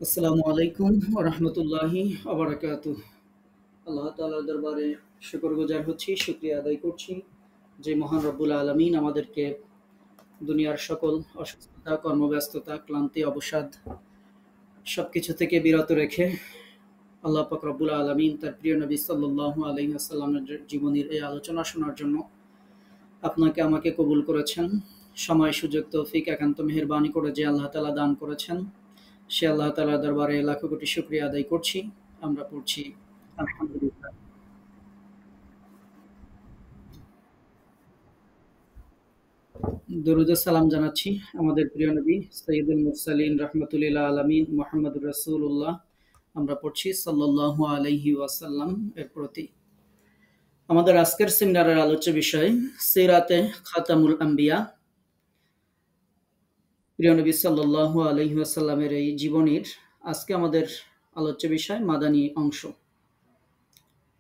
আসসালামু আলাইকুম ওয়া রাহমাতুল্লাহি ওয়া বারাকাতুহু। আল্লাহ তাআলার দরবারে শুকরগুজার হচ্ছি, শুকরিয়া আদায় করছি যে মহান রব্বুল আলামিন আমাদেরকে দুনিয়ার সকল অসুস্থতা, কর্মব্যস্ততা, ক্লান্তি, অবসাদ সবকিছু থেকে বিরত রেখে আল্লাহ পাক রব্বুল আলামিন তার প্রিয় নবী সাল্লাল্লাহু আলাইহি ওয়াসাল্লামের জীবনীর এই আলোচনা শোনার জন্য আপনাকে আমাকে কবুল করেছেন। সময়, সুযোগ, তৌফিক একান্ত মেহেরবানি করে যে আল্লাহ তাআলা দান করেছেন, সে আল্লাহ তাআলার দরবারে লাখো কোটি শুকরিয়া আদায় করছি। আমরা পড়ছি আলহামদুলিল্লাহ। দরুদ ও সালাম জানাচ্ছি আমাদের প্রিয় নবী সৈয়দুল মুরসালিন রাহমাতুল্লিল আলামিন মুহাম্মদুর রাসূলুল্লাহ। আমরা পড়ছি সাল্লাল্লাহু আলাইহি ওয়াসাল্লাম এর প্রতি। আমাদের আজকের সেমিনারের আলোচ্য বিষয় সিরাতে খাতামুল আম্বিয়া। প্রিয় নবী সাল্লাল্লাহু আলাইহি ওয়াসাল্লামের এই জীবনীর আজকে আমাদের আলোচ্য বিষয় মাদানী অংশ।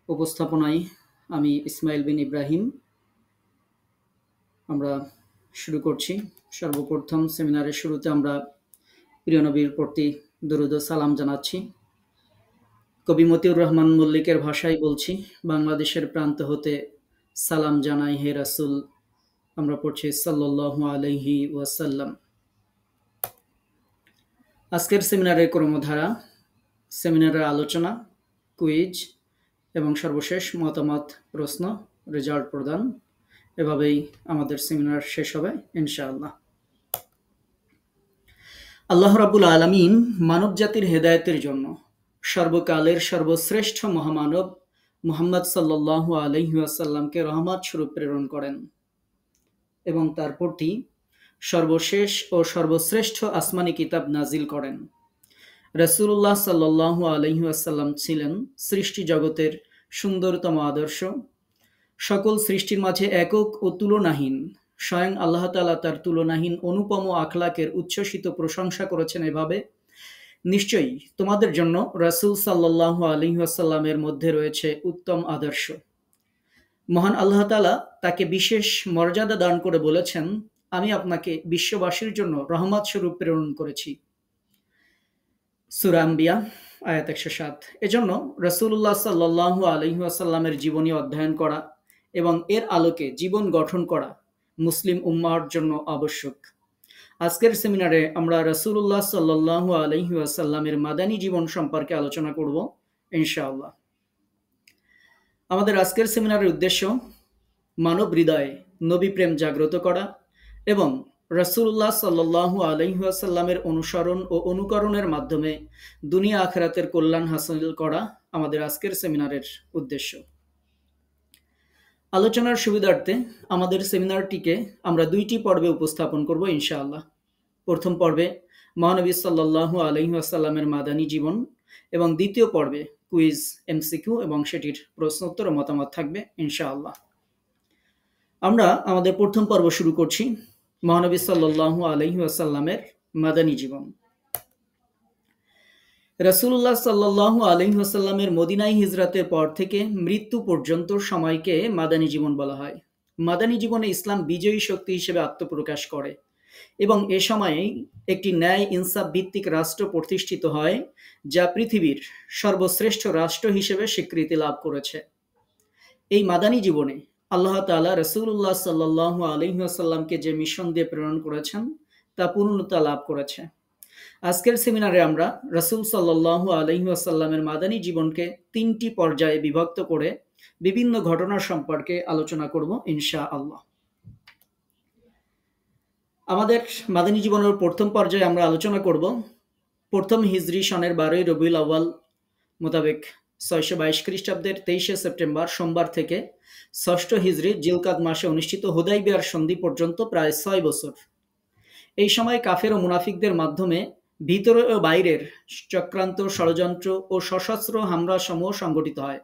উপস্থাপনায় আমি ইসমাইল বিন ইব্রাহিম। আমরা শুরু করছি। সর্বপ্রথম সেমিনারের শুরুতে আমরা প্রিয় নবীর প্রতি দরুদ ও সালাম জানাচ্ছি। কবি মতিউর রহমান মল্লিকের ভাষায় বলছি, বাংলাদেশের প্রান্ত হতে সালাম জানাই হে রাসূল। আমরা পড়ছি সাল্লাল্লাহু আলাইহি ওয়াসাল্লাম। আজকের সেমিনারের ক্রমধারা, সেমিনারের আলোচনা, কুইজ এবং সর্বশেষ মতামত, প্রশ্ন, রেজাল্ট প্রদান। এভাবেই আমাদের সেমিনার শেষ হবে ইনশাআল্লাহ। আল্লাহ রাব্বুল আলামিন মানব জাতির হেদায়েতের জন্য সর্বকালের সর্বশ্রেষ্ঠ মহামানব মুহাম্মদ সাল্লাল্লাহু আলাইহি ওয়াসাল্লামকে রহমত স্বরূপ প্রেরণ করেন এবং তার প্রতি সর্বশেষ ও সর্বশ্রেষ্ঠ আসমানি কিতাব নাজিল করেন। রাসূলুল্লাহ সাল্লাল্লাহু আলাইহি ওয়াসাল্লাম ছিলেন সৃষ্টি জগতের সুন্দরতম আদর্শ। সকল সৃষ্টির মাঝে একক ও তুলনাহীন। স্বয়ং আল্লাহ তাআলা তার তুলনাহীন অনুপম আখলাকের উচ্ছ্বসিত প্রশংসা করেছেন এভাবে, নিশ্চয়ই তোমাদের জন্য রাসূল সাল্লাল্লাহু আলাইহি ওয়াসাল্লামের মধ্যে রয়েছে উত্তম আদর্শ। মহান আল্লাহ তাআলা তাকে বিশেষ মর্যাদা দান করে বলেছেন, আমি আপনাকে বিশ্ববাসীর জন্য রহমত স্বরূপ প্রেরণ করেছি। সূরা আম্বিয়া আয়াত ১০৭। এজন্য রাসূলুল্লাহ সাল্লাল্লাহু আলাইহি ওয়াসাল্লামের জীবনী অধ্যয়ন করা এবং এর আলোকে জীবন গঠন করা মুসলিম উম্মাহর জন্য আবশ্যক। আজকের সেমিনারে আমরা রাসূলুল্লাহ সাল্লাল্লাহু আলাইহি ওয়াসাল্লামের মাদানী জীবন সম্পর্কে আলোচনা করব ইনশাআল্লাহ। আমাদের আজকের সেমিনারের উদ্দেশ্য মানব হৃদয়ে নবী প্রেম জাগ্রত করা এবং রাসূলুল্লাহ সাল্লাল্লাহু আলাইহি ওয়াসাল্লামের অনুসরণ ও অনুকরণের মাধ্যমে দুনিয়া আখিরাতের কল্যাণ হাসিল করা আমাদের আজকের সেমিনারের উদ্দেশ্য। আলোচনার সুবিধার্থে আমাদের সেমিনারটিকে আমরা দুইটি পর্বে উপস্থাপন করব ইনশাআল্লাহ। প্রথম পর্বে মহানবী সাল্লাল্লাহু আলাইহি ওয়াসাল্লামের মাদানী জীবন এবং দ্বিতীয় পর্বে কুইজ, এমসিকিউ এবং সেটির প্রশ্নোত্তর ও মতামত থাকবে ইনশাআল্লাহ। আমরা আমাদের প্রথম পর্ব শুরু করছি মহানবী সাল্লাল্লাহু আলাইহি ওয়াসাল্লামের মাদানী জীবন। রাসূলুল্লাহ সাল্লাল্লাহু আলাইহি ওয়াসাল্লামের মদিনায় হিজরতের পর থেকে মৃত্যু পর্যন্ত সময়কে মাদানী জীবন বলা হয়। মাদানী জীবনে ইসলাম বিজয়ী শক্তি হিসেবে আত্মপ্রকাশ করে এবং এ সময়েই একটি ন্যায় ইনসাফ ভিত্তিক রাষ্ট্র প্রতিষ্ঠিত হয়, যা পৃথিবীর সর্বশ্রেষ্ঠ রাষ্ট্র হিসেবে স্বীকৃতি লাভ করেছে। এই মাদানী জীবনে আল্লাহ তাআলা রাসূলুল্লাহ সাল্লাল্লাহু আলাইহি ওয়াসাল্লামকে যে মিশন দিয়ে প্রেরণ করেছেন তা পূর্ণতা লাভ করেছে। আজকের সেমিনারে আমরা রাসূল সাল্লাল্লাহু আলাইহি ওয়াসাল্লামের মাদানী জীবনকে তিনটি পর্যায়ে বিভক্ত করে বিভিন্ন ঘটনা সম্পর্কে আলোচনা করব ইনশাআল্লাহ। আমাদের মাদানী জীবনের প্রথম পর্যায়ে আমরা আলোচনা করব প্রথম হিজরি সনের 12ই রবিউল আউয়াল মোতাবেক ৬২২ খ্রিস্টাব্দের ২৩শে সেপ্টেম্বর সোমবার থেকে ৬ষ্ঠ হিজরি জিলকাদ মাসে অনুষ্ঠিত হুদাইবিয়ার সন্ধি পর্যন্ত প্রায় ৬ বছর। এই সময় কাফের ও মুনাফিকদের মাধ্যমে ভিতরে ও বাইরের চক্রান্ত, ষড়যন্ত্র ও সশস্ত্র হামলা সমূহ সংগঠিত হয়।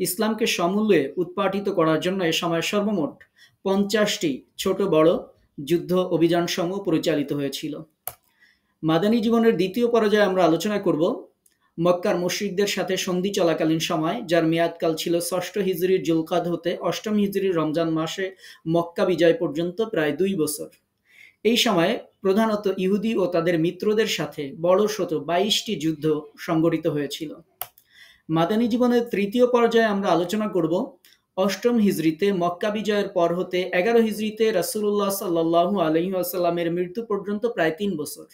ইসলামকে সমূলে উৎপাটিত করার জন্য এ সময় সর্বমোট ৫০টি ছোট বড় যুদ্ধ অভিযান সমূহ পরিচালিত হয়েছিল। মাদানী জীবনের দ্বিতীয় পর্যায়ে আমরা আলোচনা করব মক্কার মুশরিকদের সাথে সন্ধি চলাকালীন সময়, যার মেয়াদকাল ছিল ৬ষ্ঠ হিজরির জুলকাদ হতে ৮ম হিজরির রমজান মাসে মক্কা বিজয় পর্যন্ত প্রায় ২ বছর। এই সময়ে প্রধানত ইহুদি ও তাদের মিত্রদের সাথে বড়সড় 22টি যুদ্ধ সংঘটিত হয়েছিল। মাদানী জীবনের তৃতীয় পর্যায়ে আমরা আলোচনা করব অষ্টম হিজরিতে মক্কা বিজয়ের পর হতে 11 হিজরিতে রাসূলুল্লাহ সাল্লাল্লাহু আলাইহি ওয়াসাল্লামের মৃত্যু পর্যন্ত প্রায় 3 বছর।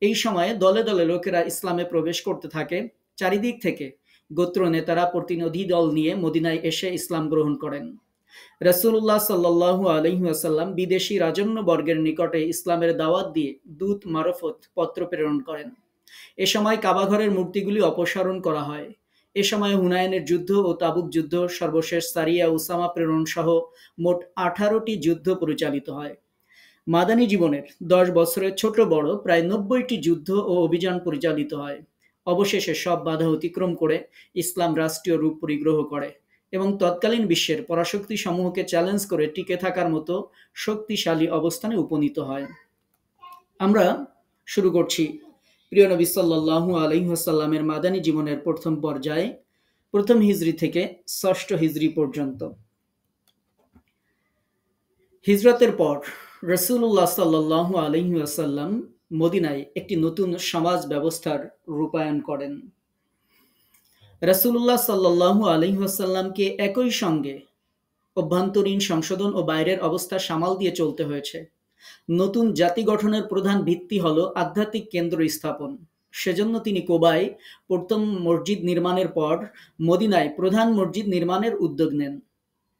এই সময়ে দলে দলে লোকেরা ইসলামে প্রবেশ করতে থাকে। চারিদিক থেকে গোত্র নেতারা প্রতিনিধি দল নিয়ে মদিনায় এসে ইসলাম গ্রহণ করেন। রাসূলুল্লাহ সাল্লাল্লাহু আলাইহি ওয়াসাল্লাম বিদেশি রাজন্যবর্গের নিকটে ইসলামের দাওয়াত দিয়ে দূত মারফত পত্র প্রেরণ করেন। এ সময় কাবাঘরের মূর্তিগুলি অপসারণ করা হয়। এ সময় হুনায়নের যুদ্ধ ও তাবুক যুদ্ধ, সর্বশেষ সারিয়া উসামা প্রেরণ সহ মোট 18টি যুদ্ধ পরিচালিত হয়। মাদানী জীবনের 10 বছরের ছোট বড় প্রায় 90টি যুদ্ধ ও অভিযান পরিচালিত হয়। অবশেষে সব বাধা অতিক্রম করে ইসলাম রাষ্ট্রীয় রূপ পরিগ্রহ করে এবং তৎকালীন বিশ্বের পরাশক্তি সমূহকে চ্যালেঞ্জ করে টিকে থাকার মতো শক্তিশালী অবস্থানে উপনীত হয়। আমরা শুরু করছি প্রিয় নবী সাল্লাল্লাহু আলাইহি ওয়াসাল্লামের মাদানী জীবনের প্রথম পর্যায়ে, প্রথম হিজরি থেকে ষষ্ঠ হিজরি পর্যন্ত। হিজরতের পর রাসূলুল্লাহ সাল্লাল্লাহু আলাইহি ওয়াসাল্লাম মদিনায় একটি নতুন সমাজ ব্যবস্থার রূপায়ণ করেন। রাসূলুল্লাহ সাল্লাল্লাহু আলাইহি ওয়াসাল্লামকে একই সঙ্গে অভ্যন্তরীণ সংশোধন ও বাইরের অবস্থা সামাল দিয়ে চলতে হয়েছে। নতুন জাতি গঠনের প্রধান ভিত্তি হল আধ্যাত্মিক কেন্দ্র স্থাপন। সেজন্য তিনি কোবায় প্রথম মসজিদ নির্মাণের পর মদিনায় প্রধান মসজিদ নির্মাণের উদ্যোগ নেন,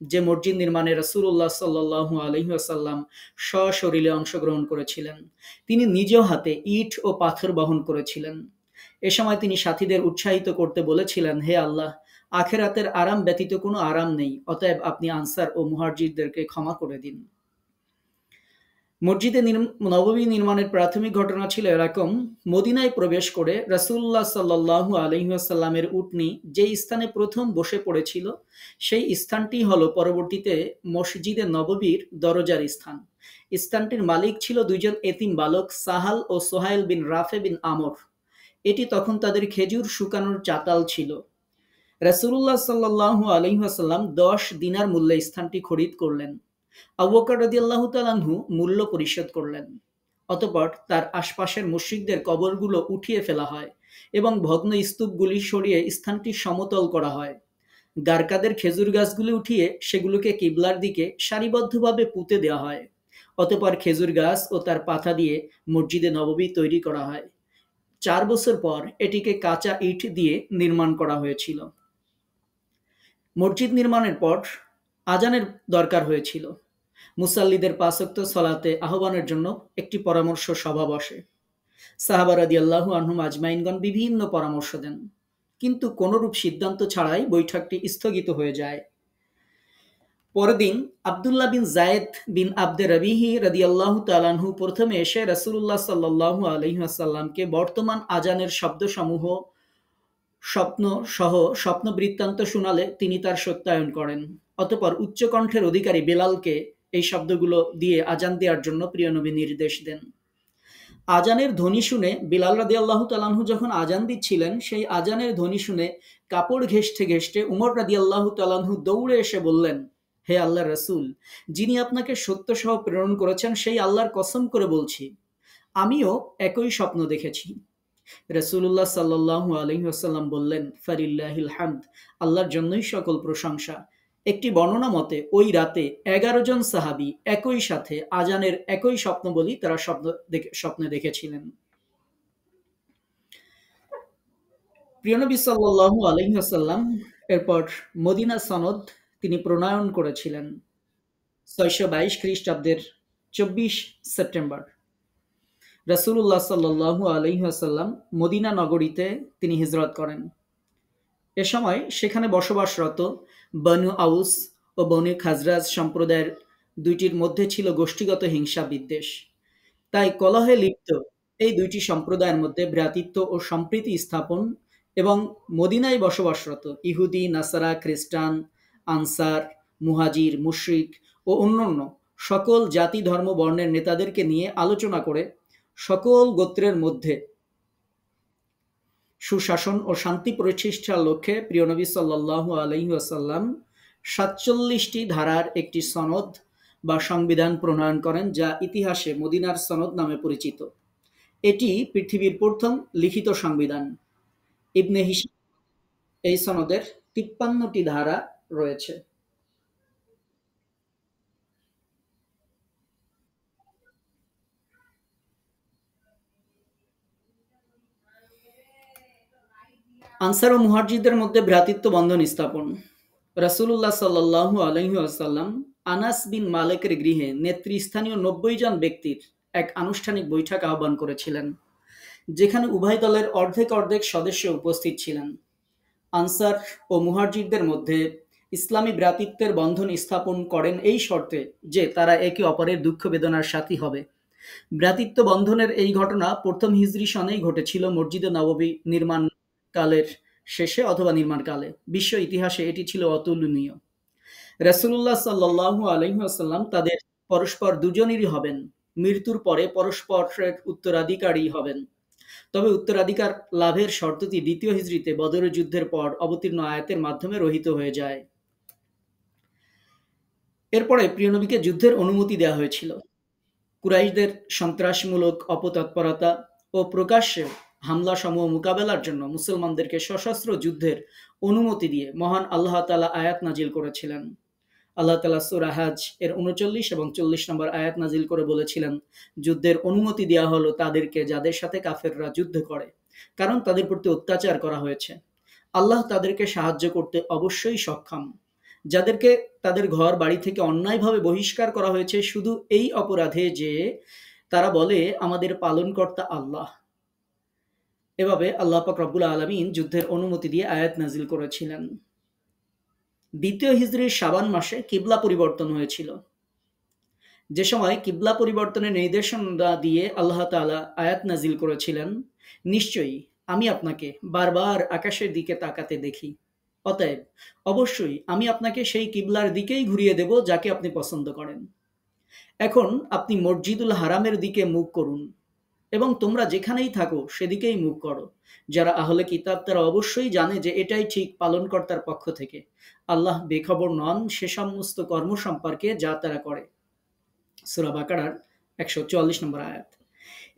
যে মসজিদ নির্মাণে রাসূলুল্লাহ সাল্লাল্লাহু আলাইহি ওয়াসাল্লাম সশরীরে অংশগ্রহণ করেছিলেন। তিনি নিজেও হাতে ইট ও পাথর বহন করেছিলেন। এ সময় তিনি সাথীদের উৎসাহিত করতে বলেছিলেন, হে আল্লাহ, আখেরাতের আরাম ব্যতীত কোনো আরাম নেই, অতএব আপনি আনসার ও মুহাজিরদেরকে ক্ষমা করে দিন। মসজিদে নববী নির্মাণের প্রাথমিক ঘটনা ছিল এরকম: মদিনায় প্রবেশ করে রাসূলুল্লাহ সাল্লাল্লাহু আলাইহি ওয়াসাল্লামের উটনি যে স্থানে প্রথম বসে পড়েছিল, সেই স্থানটি হলো পরবর্তীতে মসজিদে নববীর দরজার স্থান। স্থানটির মালিক ছিল দুইজন এতিম বালক, সাহাল ও সোহাইল বিন রাফে বিন আমর। এটি তখন তাদের খেজুর শুকানোর চাতাল ছিল। রাসূলুল্লাহ সাল্লাল্লাহু আলাইহি ওয়াসাল্লাম 10 দিনার মূল্যে স্থানটি খরিদ করলেন। আবু বকর রাদিয়াল্লাহু তাআলা আনহু মূল্য পরিশোধ করলেন। অতঃপর তার আশপাশের মুশরিকদের কবরগুলো উঠিয়ে ফেলা হয় এবং ভগ্ন স্তূপগুলি সরিয়ে স্থানটি সমতল করা হয়। গারকাদের খেজুর গাছগুলি উঠিয়ে সেগুলোকে কিবলার দিকে সারিবদ্ধভাবে পুঁতে দেওয়া হয়। অতঃপর খেজুর গাছ ও তার পাতা দিয়ে মসজিদে নববী তৈরি করা হয়। 4 বছর পর এটিকে কাঁচা ইট দিয়ে নির্মাণ করা হয়েছিল। মসজিদ নির্মাণের পর আজানের দরকার হয়েছিল। মুসাল্লিদের 5 ওয়াক্ত সালাতে আহ্বানের জন্য একটি পরামর্শ সভা বসে। সাহাবা রাদিয়াল্লাহু আনহুম আজমাইনগণ বিভিন্ন পরামর্শ দেন, কিন্তু কোনরূপ সিদ্ধান্ত ছাড়াই বৈঠকটি স্থগিত হয়ে যায়। পরদিন আব্দুল্লাহ বিন জায়েদ বিন আবদে রবিহি রাদিয়াল্লাহু তাআলা আনহু প্রথমে এসে রাসূলুল্লাহ সাল্লাল্লাহু আলাইহি ওয়াসাল্লামকে বর্তমান আজানের শব্দসমূহ স্বপ্ন বৃত্তান্ত শোনালে তিনি তার সত্যায়ন করেন। অতঃপর উচ্চকণ্ঠের অধিকারী বেলালকে এই শব্দগুলো দিয়ে আজান দেওয়ার জন্য প্রিয় নবী নির্দেশ দেন। আজানের ধ্বনি শুনে বিলাল রাদিয়াল্লাহু তাআলা আনহু যখন আজান দিচ্ছিলেন, সেই আজানের ধ্বনি শুনে কাপড় ঘেঁষতে ঘেঁষতে উমর রাদিয়াল্লাহু তাআলা আনহু দৌড়ে এসে বললেন, হে আল্লাহর রাসূল, যিনি আপনাকে সত্য সহ প্রেরণ করেছেন সেই আল্লাহর কসম করে বলছি, আমিও একই স্বপ্ন দেখেছি। রাসূলুল্লাহ সাল্লাল্লাহু আলাইহি ওয়াসাল্লাম বললেন, ফালিল্লাহিল হামদ, আল্লাহর জন্যই সকল প্রশংসা। একটি বর্ণনা মতে ওই রাতে 11 জন সাহাবী একই সাথে আজানের একই স্বপ্ন বলি তারা স্বপ্নে দেখেছিলেন। প্রিয় নবী সাল্লাল্লাহু আলাইহি ওয়াসাল্লাম এরপর মদিনা সনদ তিনি প্রণয়ন করেছিলেন 622 খ্রিস্টাব্দের 24 সেপ্টেম্বর। রাসূলুল্লাহ সাল্লাল্লাহু আলাইহি ওয়াসাল্লাম মদিনা নগরীতে তিনি হিজরত করেন। এ সময় সেখানে বসবাসরত বনু আউস ও বনু খাজরাজ সম্প্রদায়ের দুইটির মধ্যে ছিল গোষ্ঠীগত হিংসা বিদ্বেষ। তাই কলহে লিপ্ত এই দুইটি সম্প্রদায়ের মধ্যে ভ্রাতৃত্ব ও সম্প্রীতি স্থাপন এবং মদিনায় বসবাসরত ইহুদি, নাসারা, খ্রিস্টান, আনসার, মুহাজির, মুশরিক ও অন্যান্য সকল জাতি, ধর্ম, বর্ণের নেতাদেরকে নিয়ে আলোচনা করে সকল গোত্রের মধ্যে সুশাসন ও শান্তি প্রতিষ্ঠার লক্ষ্যে প্রিয় নবী সাল্লাল্লাহু আলাইহি ওয়াসাল্লাম 47টি ধারার একটি সনদ বা সংবিধান প্রণয়ন করেন, যা ইতিহাসে মদিনার সনদ নামে পরিচিত। এটি পৃথিবীর প্রথম লিখিত সংবিধান। ইবনে হিশাম এই সনদের ৫৩টি ধারা রয়েছে। আনসার ও মুহাজিরদের মধ্যে ভ্রাতৃত্ব বন্ধন স্থাপন। রাসূলুল্লাহ সাল্লাল্লাহু আলাইহি ওয়াসাল্লাম আনাস বিন মালিকের গৃহে নেতৃস্থানীয় ৯০ জন ব্যক্তির এক আনুষ্ঠানিক বৈঠক আহ্বান করেছিলেন, যেখানে উভয় দলের অর্ধেক অর্ধেক সদস্য উপস্থিত ছিলেন। আনসার ও মুহাজিরদের মধ্যে ইসলামী ভ্রাতৃত্বের বন্ধন স্থাপন করেন এই শর্তে যে তারা একে অপরের দুঃখ বেদনার সাথী হবে। ভ্রাতৃত্ব বন্ধনের এই ঘটনা প্রথম হিজরি সনেই ঘটেছিল, মসজিদে নববী নির্মাণ কালের শেষে অথবা নির্মাণকালে। বিশ্ব ইতিহাসে এটি ছিল অতুলনীয়। রাসূলুল্লাহ সাল্লাল্লাহু আলাইহি ওয়াসাল্লাম তাদের পরস্পর দুজনেরই হবেন, মৃত্যুর পরে পরস্পরের উত্তরাধিকারী হবেন। তবে উত্তরাধিকার লাভের শর্তটি দ্বিতীয় হিজরিতে বদরের যুদ্ধের পর অবতীর্ণ আয়াতের মাধ্যমে রহিত হয়ে যায়। এরপরে প্রিয় নবীকে যুদ্ধের অনুমতি দেওয়া হয়েছিল। কুরাইশদের সন্ত্রাসমূলক অপতৎপরতা ও প্রকাশ্যে হামলাসমূহ মোকাবেলার জন্য মুসলমানদেরকে সশস্ত্র যুদ্ধের অনুমতি দিয়ে মহান আল্লাহ তাআলা আয়াত নাজিল করেছিলেন। আল্লাহ তাআলা সূরা হাজ এর ৩৯ এবং ৪০ নম্বর আয়াত নাজিল করে বলেছিলেন, যুদ্ধের অনুমতি দেওয়া হলো তাদেরকে যাদের সাথে কাফেররা যুদ্ধ করে, কারণ তাদের প্রতি অত্যাচার করা হয়েছে। আল্লাহ তাদেরকে সাহায্য করতে অবশ্যই সক্ষম। যাদেরকে তাদের ঘর বাড়ি থেকে অন্যায়ভাবে বহিষ্কার করা হয়েছে শুধু এই অপরাধে যে তারা বলে আমাদের পালনকর্তা আল্লাহ। এভাবে আল্লাহ পাক রব্বুল আলামিন যুদ্ধের অনুমতি দিয়ে আয়াত নাজিল করেছিলেন। দ্বিতীয় হিজরির শাবান মাসে কিবলা পরিবর্তন হয়েছিল। যে সময় কিবলা পরিবর্তনের নির্দেশনা দিয়ে আল্লাহ তাআলা আয়াত নাজিল করেছিলেন, নিশ্চয়ই আমি আপনাকে বারবার আকাশের দিকে তাকাতে দেখি, অতএব অবশ্যই আমি আপনাকে সেই কিবলার দিকেই ঘুরিয়ে দেব যাকে আপনি পছন্দ করেন। এখন আপনি মসজিদুল হারামের দিকে মুখ করুন এবং তোমরা যেখানেই থাকো সেদিকেই মুখ করো। যারা আহলে কিতাব তারা অবশ্যই জানে যে এটাই ঠিক পালনকর্তার পক্ষ থেকে। আল্লাহ বেখবর নন সে সমস্ত কর্ম সম্পর্কে যা তারা করে। সূরা বাকারার ১৪৪ নম্বর আয়াত।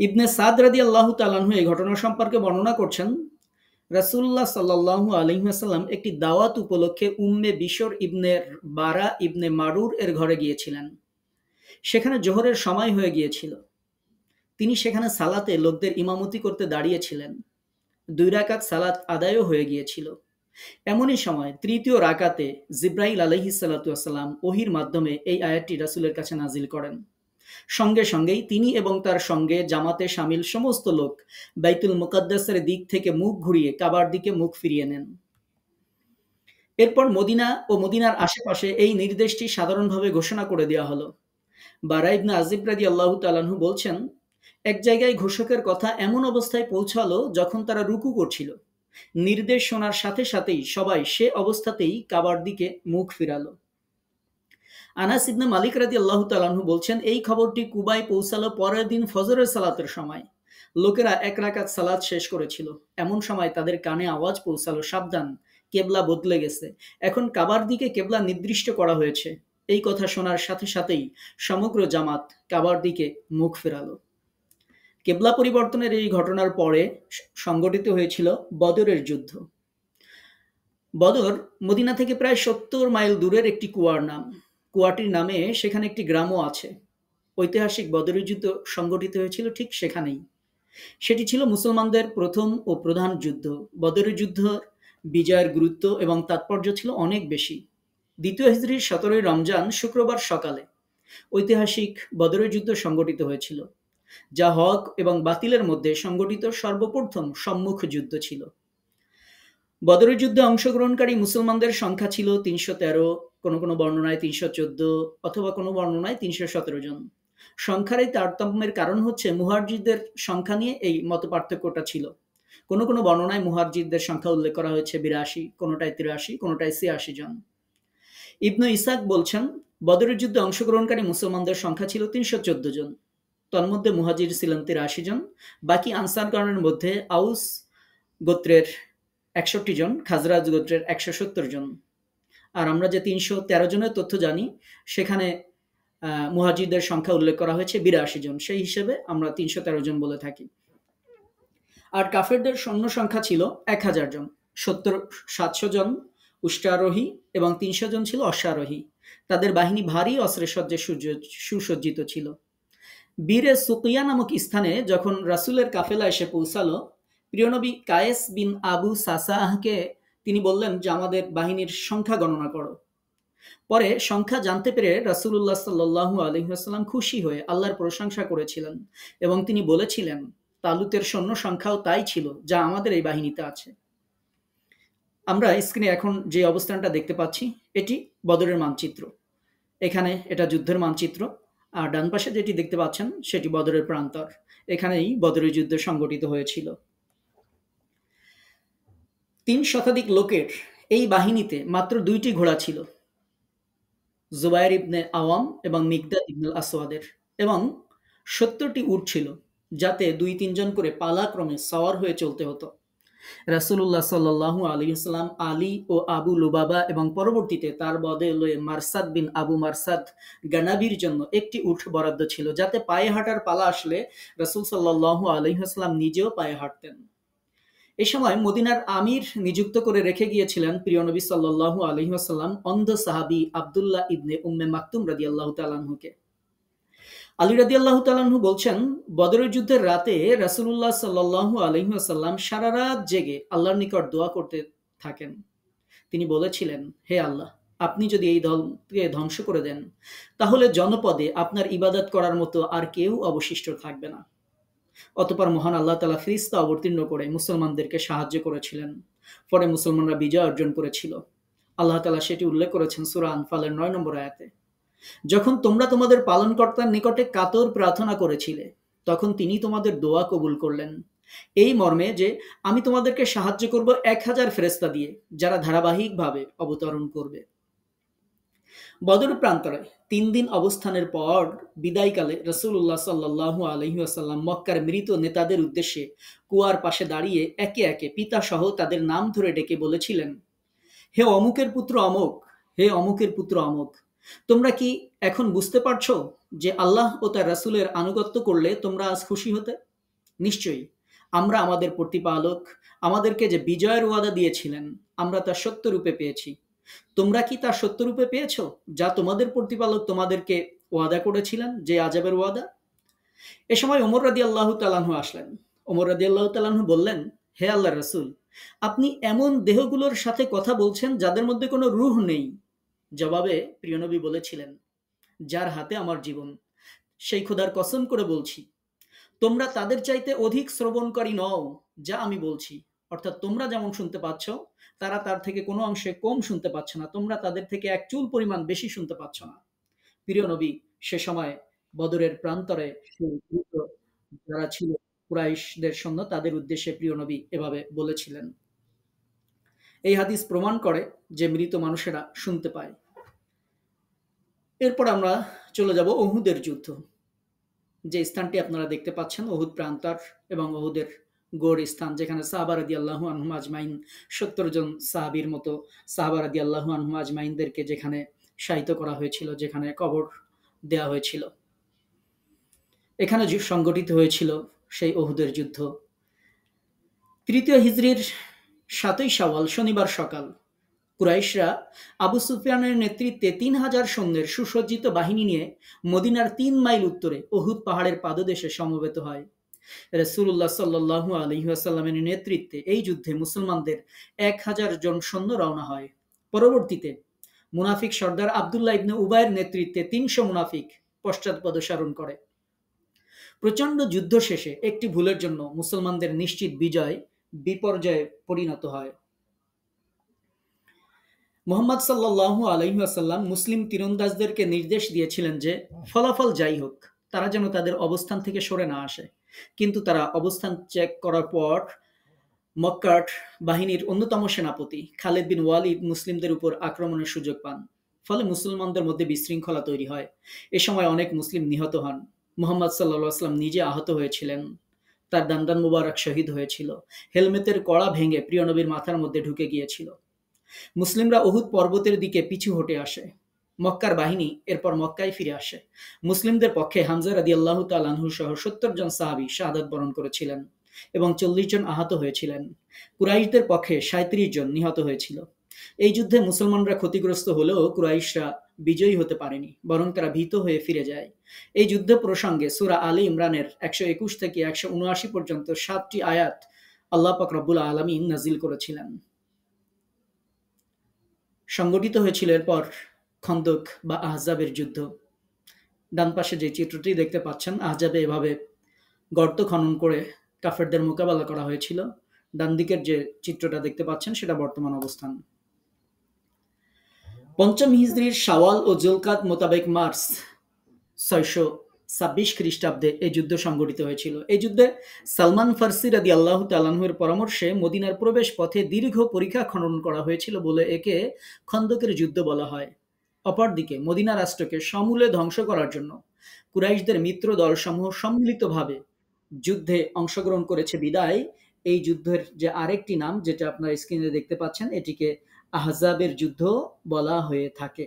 ইবনে সাদ রাদিয়াল্লাহু তাআলা আনহু এই ঘটনা সম্পর্কে বর্ণনা করছেন, রাসূলুল্লাহ সাল্লাল্লাহু আলাইহি ওয়াসাল্লাম একটি দাওয়াত উপলক্ষে উম্মে বিশর ইবনে বারা ইবনে মারুর এর ঘরে গিয়েছিলেন। সেখানে জোহরের সময় হয়ে গিয়েছিল। তিনি সেখানে সালাতে লোকদের ইমামতি করতে দাঁড়িয়েছিলেন। ২ রাকাত সালাত আদায়ও হয়ে গিয়েছিল। এমনই সময় তৃতীয় রাকাতে জিব্রাইল আলাইহিস সালাতু ওয়াসসালাম ওহীর মাধ্যমে এই আয়াতটি রাসূলের কাছে নাজিল করেন। সঙ্গে সঙ্গেই তিনি এবং তার সঙ্গে জামাতে শামিল সমস্ত লোক বাইতুল মুকাদ্দাসের দিক থেকে মুখ ঘুরিয়ে কাবার দিকে মুখ ফিরিয়ে নেন। এরপর মদিনা ও মদিনার আশেপাশে এই নির্দেশটি সাধারণভাবে ঘোষণা করে দেওয়া হলো। বারা ইবনে আজিব রাদিয়াল্লাহু তাআলা আনহু বলছেন, এক জায়গায় ঘোষকের কথা এমন অবস্থায় পৌঁছালো যখন তারা রুকু করছিল। নির্দেশ শোনার সাথে সাথেই সবাই সে অবস্থাতেই কাবার দিকে মুখ ফিরালো। আনাস ইবনে মালিক রাদিয়াল্লাহু তাআলা আনহু বলছেন, এই খবরটি কুবায় পৌঁছালো পরের দিন ফজরের সালাতের সময়। লোকেরা ১ রাকাত সালাত শেষ করেছিল। এমন সময় তাদের কানে আওয়াজ পৌঁছালো, সাবধান, কেবলা বদলে গেছে। এখন কাবার দিকে কেবলা নির্দিষ্ট করা হয়েছে। এই কথা শোনার সাথে সাথেই সমগ্র জামাত কাবার দিকে মুখ ফেরালো। কেবলা পরিবর্তনের এই ঘটনার পরে সংগঠিত হয়েছিল বদরের যুদ্ধ। বদর মদিনা থেকে প্রায় ৭০ মাইল দূরের একটি কুয়ার নাম। কুয়াটির নামে সেখানে একটি গ্রামও আছে। ঐতিহাসিক বদরের যুদ্ধ সংগঠিত হয়েছিল ঠিক সেখানেই। সেটি ছিল মুসলমানদের প্রথম ও প্রধান যুদ্ধ। বদরের যুদ্ধের বিজয়ের গুরুত্ব এবং তাৎপর্য ছিল অনেক বেশি। দ্বিতীয় হিজরির ১৭ই রমজান শুক্রবার সকালে ঐতিহাসিক বদরের যুদ্ধ সংগঠিত হয়েছিল, যা হক এবং বাতিলের মধ্যে সংগঠিত সর্বপ্রথম সম্মুখ যুদ্ধ ছিল। বদরের যুদ্ধে অংশগ্রহণকারী মুসলমানদের সংখ্যা ছিল ৩১৩, কোনো কোনো বর্ণনায় ৩১৪ অথবা কোনো বর্ণনায় ৩১৭ জন। সংখ্যার এই তারতম্যের কারণ হচ্ছে মুহাজিরদের সংখ্যা নিয়ে এই মতপার্থক্যটা ছিল। কোনো কোনো বর্ণনায় মুহাজিরদের সংখ্যা উল্লেখ করা হয়েছে ৮২, কোনোটায় ৮৩, কোনোটায় ৮৬ জন। ইবনু ইসাক বলছেন, বদরের যুদ্ধে অংশগ্রহণকারী মুসলমানদের সংখ্যা ছিল ৩১৪ জন। তন্মধ্যে মুহাজির ছিলেন ৮৩ জন। বাকি আনসারগণের মধ্যে আউস গোত্রের ৬১ জন, খাজরাজ গোত্রের ১৭০ জন। আর আমরা যে ৩১৩ জনের তথ্য জানি, সেখানে মুহাজিরদের সংখ্যা উল্লেখ করা হয়েছে ৮২ জন, সেই হিসেবে আমরা ৩১৩ জন বলে থাকি। আর কাফেরদের সৈন্য সংখ্যা ছিল ১,০০০ জন, ৭০০ জন উষ্ট্রারোহী এবং ৩০০ জন ছিল অশ্বারোহী। তাদের বাহিনী ভারী অস্ত্রে সুসজ্জিত ছিল। বীরে সুকিয়া নামক স্থানে যখন রাসূলের কাফেলা এসে পৌঁছালো, প্রিয়নবী কায়েস বিন আবু সাসাহকে তিনি বললেন যে আমাদের বাহিনীর সংখ্যা গণনা করো। পরে সংখ্যা জানতে পেরে রাসূলুল্লাহ সাল্লাল্লাহু আলাইহি ওয়াসাল্লাম খুশি হয়ে আল্লাহর প্রশংসা করেছিলেন এবং তিনি বলেছিলেন, তালুতের সৈন্য সংখ্যাও তাই ছিল যা আমাদের এই বাহিনীতে আছে। আমরা স্ক্রিনে এখন যে অবস্থানটা দেখতে পাচ্ছি এটি বদরের মানচিত্র। এখানে এটা যুদ্ধের মানচিত্র, আর ডান পাশে যেটি দেখতে পাচ্ছেন সেটি বদরের প্রান্তর। এখানেই বদরের যুদ্ধ সংগঠিত হয়েছিল। ৩ শতাধিক লোকের এই বাহিনীতে মাত্র ২টি ঘোড়া ছিল, জুবায়ের ইবনে আওয়াম এবং মিকদাদ ইবনে আসওয়াদের, এবং ৭০টি উট ছিল, যাতে ২-৩ জন করে পালাক্রমে সওয়ার হয়ে চলতে হতো। রাসূলুল্লাহ সাল্লাল্লাহু আলাইহি ওয়াসাল্লাম আলী ও আবু লুবাবা এবং পরবর্তীতে তার বদলে মারসাদ বিন আবু মারসাদ গানাবির জন্য একটি উট বরাদ্দ ছিল, যাতে পায়ে হাঁটার পালা আসলে রাসূল সাল্লাল্লাহু আলাইহি ওয়াসাল্লাম নিজেও পায়ে হাঁটতেন। এই সময় মদিনার আমির নিযুক্ত করে রেখে গিয়েছিলেন প্রিয় নবী সাল্লাল্লাহু আলাইহি ওয়াসাল্লাম অন্ধ সাহাবী আব্দুল্লাহ ইবনে উম্মে মাকতুম রাদিয়াল্লাহু তাআলা আনহুকে। আলী রাদিয়াল্লাহু তাআলা আনহু বলছেন, বদরের যুদ্ধের রাতে রাসূলুল্লাহ সাল্লাল্লাহু আলাইহি ওয়াসাল্লাম সারা রাত জেগে আল্লাহর নিকট দোয়া করতে থাকেন। তিনি বলেছিলেন, হে আল্লাহ, আপনি যদি এই দলকে ধ্বংস করে দেন, তাহলে জনপদে আপনার ইবাদত করার মতো আর কেউ অবশিষ্ট থাকবে না। অতঃপর মহান আল্লাহ তাআলা ফেরেশতা অবতীর্ণ করে মুসলমানদেরকে সাহায্য করেছিলেন। পরে মুসলমানরা বিজয় অর্জন করেছিল। আল্লাহ তাআলা সেটি উল্লেখ করেছেন সূরা আনফালের ৯ নম্বর আয়াতে। যখন তোমরা তোমাদের পালনকর্তার নিকটে কাতর প্রার্থনা করেছিলে, তখন তিনি তোমাদের দোয়া কবুল করলেন, এই মর্মে যে আমি তোমাদেরকে সাহায্য করব ১,০০০ ফেরেশতা দিয়ে, যারা ধারাবাহিকভাবে অবতরণ করবে। বদর প্রান্তরে ৩ দিন অবস্থানের পর বিদায়কালে রাসূলুল্লাহ সাল্লাল্লাহু আলাইহি ওয়াসাল্লাম মক্কার মৃত নেতাদের উদ্দেশ্যে কুয়ার পাশে দাঁড়িয়ে একে একে পিতা সহ তাদের নাম ধরে ডেকে বলেছিলেন, হে অমুকের পুত্র অমুক, হে অমুকের পুত্র অমুক, তোমরা কি এখন বুঝতে পারছো যে আল্লাহ ও তার রাসূলের আনুগত্য করলে তোমরা আজ খুশি হতে? নিশ্চয়ই আমরা আমাদের প্রতিপালক আমাদেরকে যে বিজয়ের ওয়াদা দিয়েছিলেন, আমরা তা সত্যরূপে পেয়েছি। তোমরা কি তা সত্যরূপে পেয়েছ, যা তোমাদের প্রতিপালক তোমাদেরকে ওয়াদা করেছিলেন, যে আযাবের ওয়াদা? এ সময় ওমর রাদিয়াল্লাহু তাআলা আনহু আসলেন। ওমর রাদিয়াল্লাহু তাআলা আনহু বললেন, হে আল্লাহর রাসূল, আপনি এমন দেহগুলোর সাথে কথা বলছেন যাদের মধ্যে কোনো রূহ নেই। জবাবে প্রিয় নবী বলেছিলেন, যার হাতে আমার জীবন, সেই খোদার কসম করে বলছি, তোমরা তাদের চাইতে অধিক শ্রবণকারী নও যা আমি বলছি। অর্থাৎ তোমরা যেমন শুনতে পাচ্ছ, তারা তার থেকে কোনো অংশে কম শুনতে পাচ্ছে না। তোমরা তাদের থেকে এক চুল পরিমাণ বেশি শুনতে পাচ্ছ না। প্রিয় নবী সে সময় বদরের প্রান্তরে যারা ছিল কুরাইশদের সৈন্য, তাদের উদ্দেশ্যে প্রিয় নবী এভাবে বলেছিলেন। এই হাদিস প্রমাণ করে যে মৃত মানুষেরা শুনতে পায়। এরপর আমরা চলে যাব উহুদের যুদ্ধ। যে স্থানটি আপনারা দেখতে পাচ্ছেন উহুদ প্রান্তর এবং উহুদের গড় স্থান, যেখানে সাহাবা রাদিয়াল্লাহু আনহুম আজমাইন ৭০ জন সাহাবীর মতো সাহাবা রাদিয়াল্লাহু আনহুম আজমাইনদেরকে যেখানে শায়িত করা হয়েছিল, যেখানে কবর দেয়া হয়েছিল। এখানে সংগঠিত হয়েছিল সেই উহুদের যুদ্ধ। ৩য় হিজরির ৭ই শাওয়াল শনিবার সকাল কুরাইশরা আবু সুফিয়ানের নেতৃত্বে ৩,০০০ সৈন্যের সুসজ্জিত বাহিনী নিয়ে মদিনার ৩ মাইল উত্তরে উহুদ পাহাড়ের পাদদেশে সমবেত হয়। রাসূলুল্লাহ সাল্লাল্লাহু আলাইহি ওয়াসাল্লামের নেতৃত্বে এই যুদ্ধে মুসলমানদের ১,০০০ জন সৈন্য রওনা হয়। পরবর্তীতে মুনাফিক সর্দার আব্দুল্লাহ ইবনে উবাইয়ের নেতৃত্বে ৩০০ মুনাফিক পশ্চাৎপদসরণ করে। প্রচণ্ড যুদ্ধ শেষে একটি ভুলের জন্য মুসলমানদের নিশ্চিত বিজয় বিপর্যয়ে পরিণত হয়। মুহাম্মদ সাল্লাল্লাহু আলাইহি ওয়াসাল্লাম মুসলিম তীরন্দাজদেরকে নির্দেশ দিয়েছিলেন যে ফলাফল যাই হোক, তারা যেন তাদের অবস্থান থেকে সরে না আসে। কিন্তু তারা অবস্থান চেক করার পর মক্কার বাহিনীর অন্যতম সেনাপতি খালিদ বিন ওয়ালিদ মুসলিমদের উপর আক্রমণের সুযোগ পান। ফলে মুসলমানদের মধ্যে বিশৃঙ্খলা তৈরি হয়। এ সময় অনেক মুসলিম নিহত হন। মুহাম্মদ সাল্লাল্লাহু আলাইহি ওয়াসাল্লাম নিজে আহত হয়েছিলেন। তার দান্দান মুবারক শহীদ হয়েছিল। হেলমেটের কড়া ভেঙে প্রিয় নবীর মাথার মধ্যে ঢুকে গিয়েছিল। মুসলিমরা উহুদ পর্বতের দিকে পিছু হটে আসে। মক্কার বাহিনী এরপর মক্কায় ফিরে আসে। মুসলিমদের পক্ষে হামজা রাদিয়াল্লাহু তাআলা আনহু সহ ৭০ জন সাহাবী শাহাদাত বরণ করেছিলেন এবং ৪০ জন আহত হয়েছিলেন। কুরাইশদের পক্ষে ৩৭ জন নিহত হয়েছিল। এই যুদ্ধে মুসলমানরা ক্ষতিগ্রস্ত হলেও কুরাইশরা বিজয়ী হতে পারেনি, বরং তারা ভীত হয়ে ফিরে যায়। এই যুদ্ধ প্রসঙ্গে সূরা আলী ইমরানের ১২১ থেকে ১৭৯ পর্যন্ত ৭টি আয়াত আল্লাহ পাক রব্বুল আলামিন নাজিল করেছিলেন। সংগঠিত হয়েছিল এরপর খন্দক বা আহজাবের যুদ্ধ। ডান পাশে যে চিত্রটি দেখতে পাচ্ছেন, আহজাবে এভাবে গর্ত খনন করে কাফেরদের মোকাবেলা করা হয়েছিল। ডান দিকের যে চিত্রটা দেখতে পাচ্ছেন সেটা বর্তমান অবস্থান। পঞ্চম হিজরির শাওয়াল ও জুলকাদ মোতাবেক মার্চ ৬২৬ খ্রিস্টাব্দে এই যুদ্ধ সংঘটিত হয়েছিল। এই যুদ্ধে সালমান ফার্সি রাদিয়াল্লাহু তাআলা আনহুর পরামর্শে মদিনার প্রবেশ পথে দীর্ঘ পরিখা খনন করা হয়েছিল বলে একে খন্দকের যুদ্ধ বলা হয়। অপরদিকে মদিনা রাষ্ট্রকে সমূলে ধ্বংস করার জন্য কুরাইশদের মিত্র দলসমূহ সম্মিলিতভাবে যুদ্ধে অংশগ্রহণ করেছে বিদায় এই যুদ্ধের যে আরেকটি নাম, যেটা আপনারা স্ক্রিনে দেখতে পাচ্ছেন, এটিকে আহজাবের যুদ্ধ বলা হয়ে থাকে।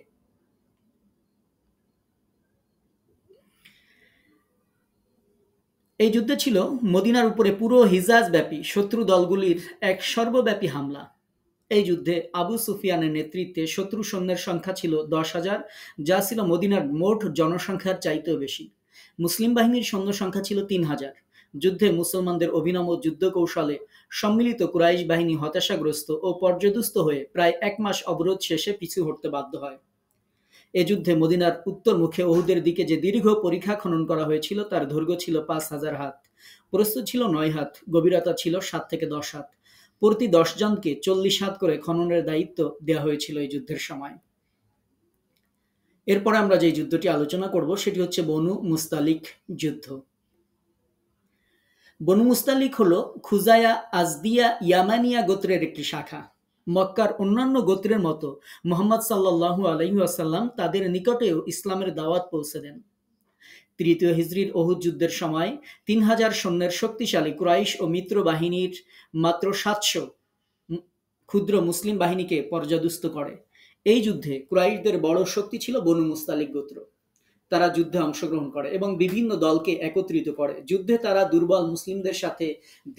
এই যুদ্ধে ছিল মদিনার উপরে পুরো হিজাজ ব্যাপী শত্রু দলগুলির এক সর্বব্যাপী হামলা। এই যুদ্ধে আবু সুফিয়ানের নেতৃত্বে শত্রু সৈন্যের সংখ্যা ছিল ১০,০০০, যা ছিল মদিনার মোট জনসংখ্যার চাইতেও বেশি। মুসলিম বাহিনীর সৈন্য সংখ্যা ছিল ৩,০০০। যুদ্ধে মুসলমানদের অভিনব যুদ্ধ কৌশলে সম্মিলিত কুরাইশ বাহিনী হতাশাগ্রস্ত ও পর্যদুস্ত হয়ে প্রায় ১ মাস অবরোধ শেষে পিছু হটতে বাধ্য হয়। এ যুদ্ধে মদিনার উত্তর মুখে উহুদের দিকে যে দীর্ঘ পরিখা খনন করা হয়েছিল তার দৈর্ঘ্য ছিল ৫,০০০ হাত, প্রস্থ ছিল ৯ হাত, গভীরতা ছিল ৭ থেকে ১০ হাত। প্রতি ১০ জনকে ৪০ হাত করে খননের দায়িত্ব দেওয়া হয়েছিল এই যুদ্ধের সময়। এরপরে আমরা যে যুদ্ধটি আলোচনা করব সেটি হচ্ছে বনু মুস্তালিক যুদ্ধ। বনু মুস্তালিক হলো খুজায়া আজদিয়া ইয়ামানিয়া গোত্রের একটি শাখা। মক্কার অন্যান্য গোত্রের মতো মুহাম্মদ সাল্লাল্লাহু আলাইহি ওয়াসাল্লাম তাদের নিকটেও ইসলামের দাওয়াত পৌঁছে দেন। তৃতীয় হিজরির উহুদ যুদ্ধের সময় ৩,০০০ সৈন্যের শক্তিশালী কুরাইশ ও মিত্র বাহিনীর মাত্র ৭০০ ক্ষুদ্র মুসলিম বাহিনীকে পর্যদুস্ত করে। এই যুদ্ধে কুরাইশদের বড় শক্তি ছিল বনু মুস্তালিক গোত্র। তারা যুদ্ধে অংশগ্রহণ করে এবং বিভিন্ন দলকে একত্রিত করে। যুদ্ধে তারা দুর্বল মুসলিমদের সাথে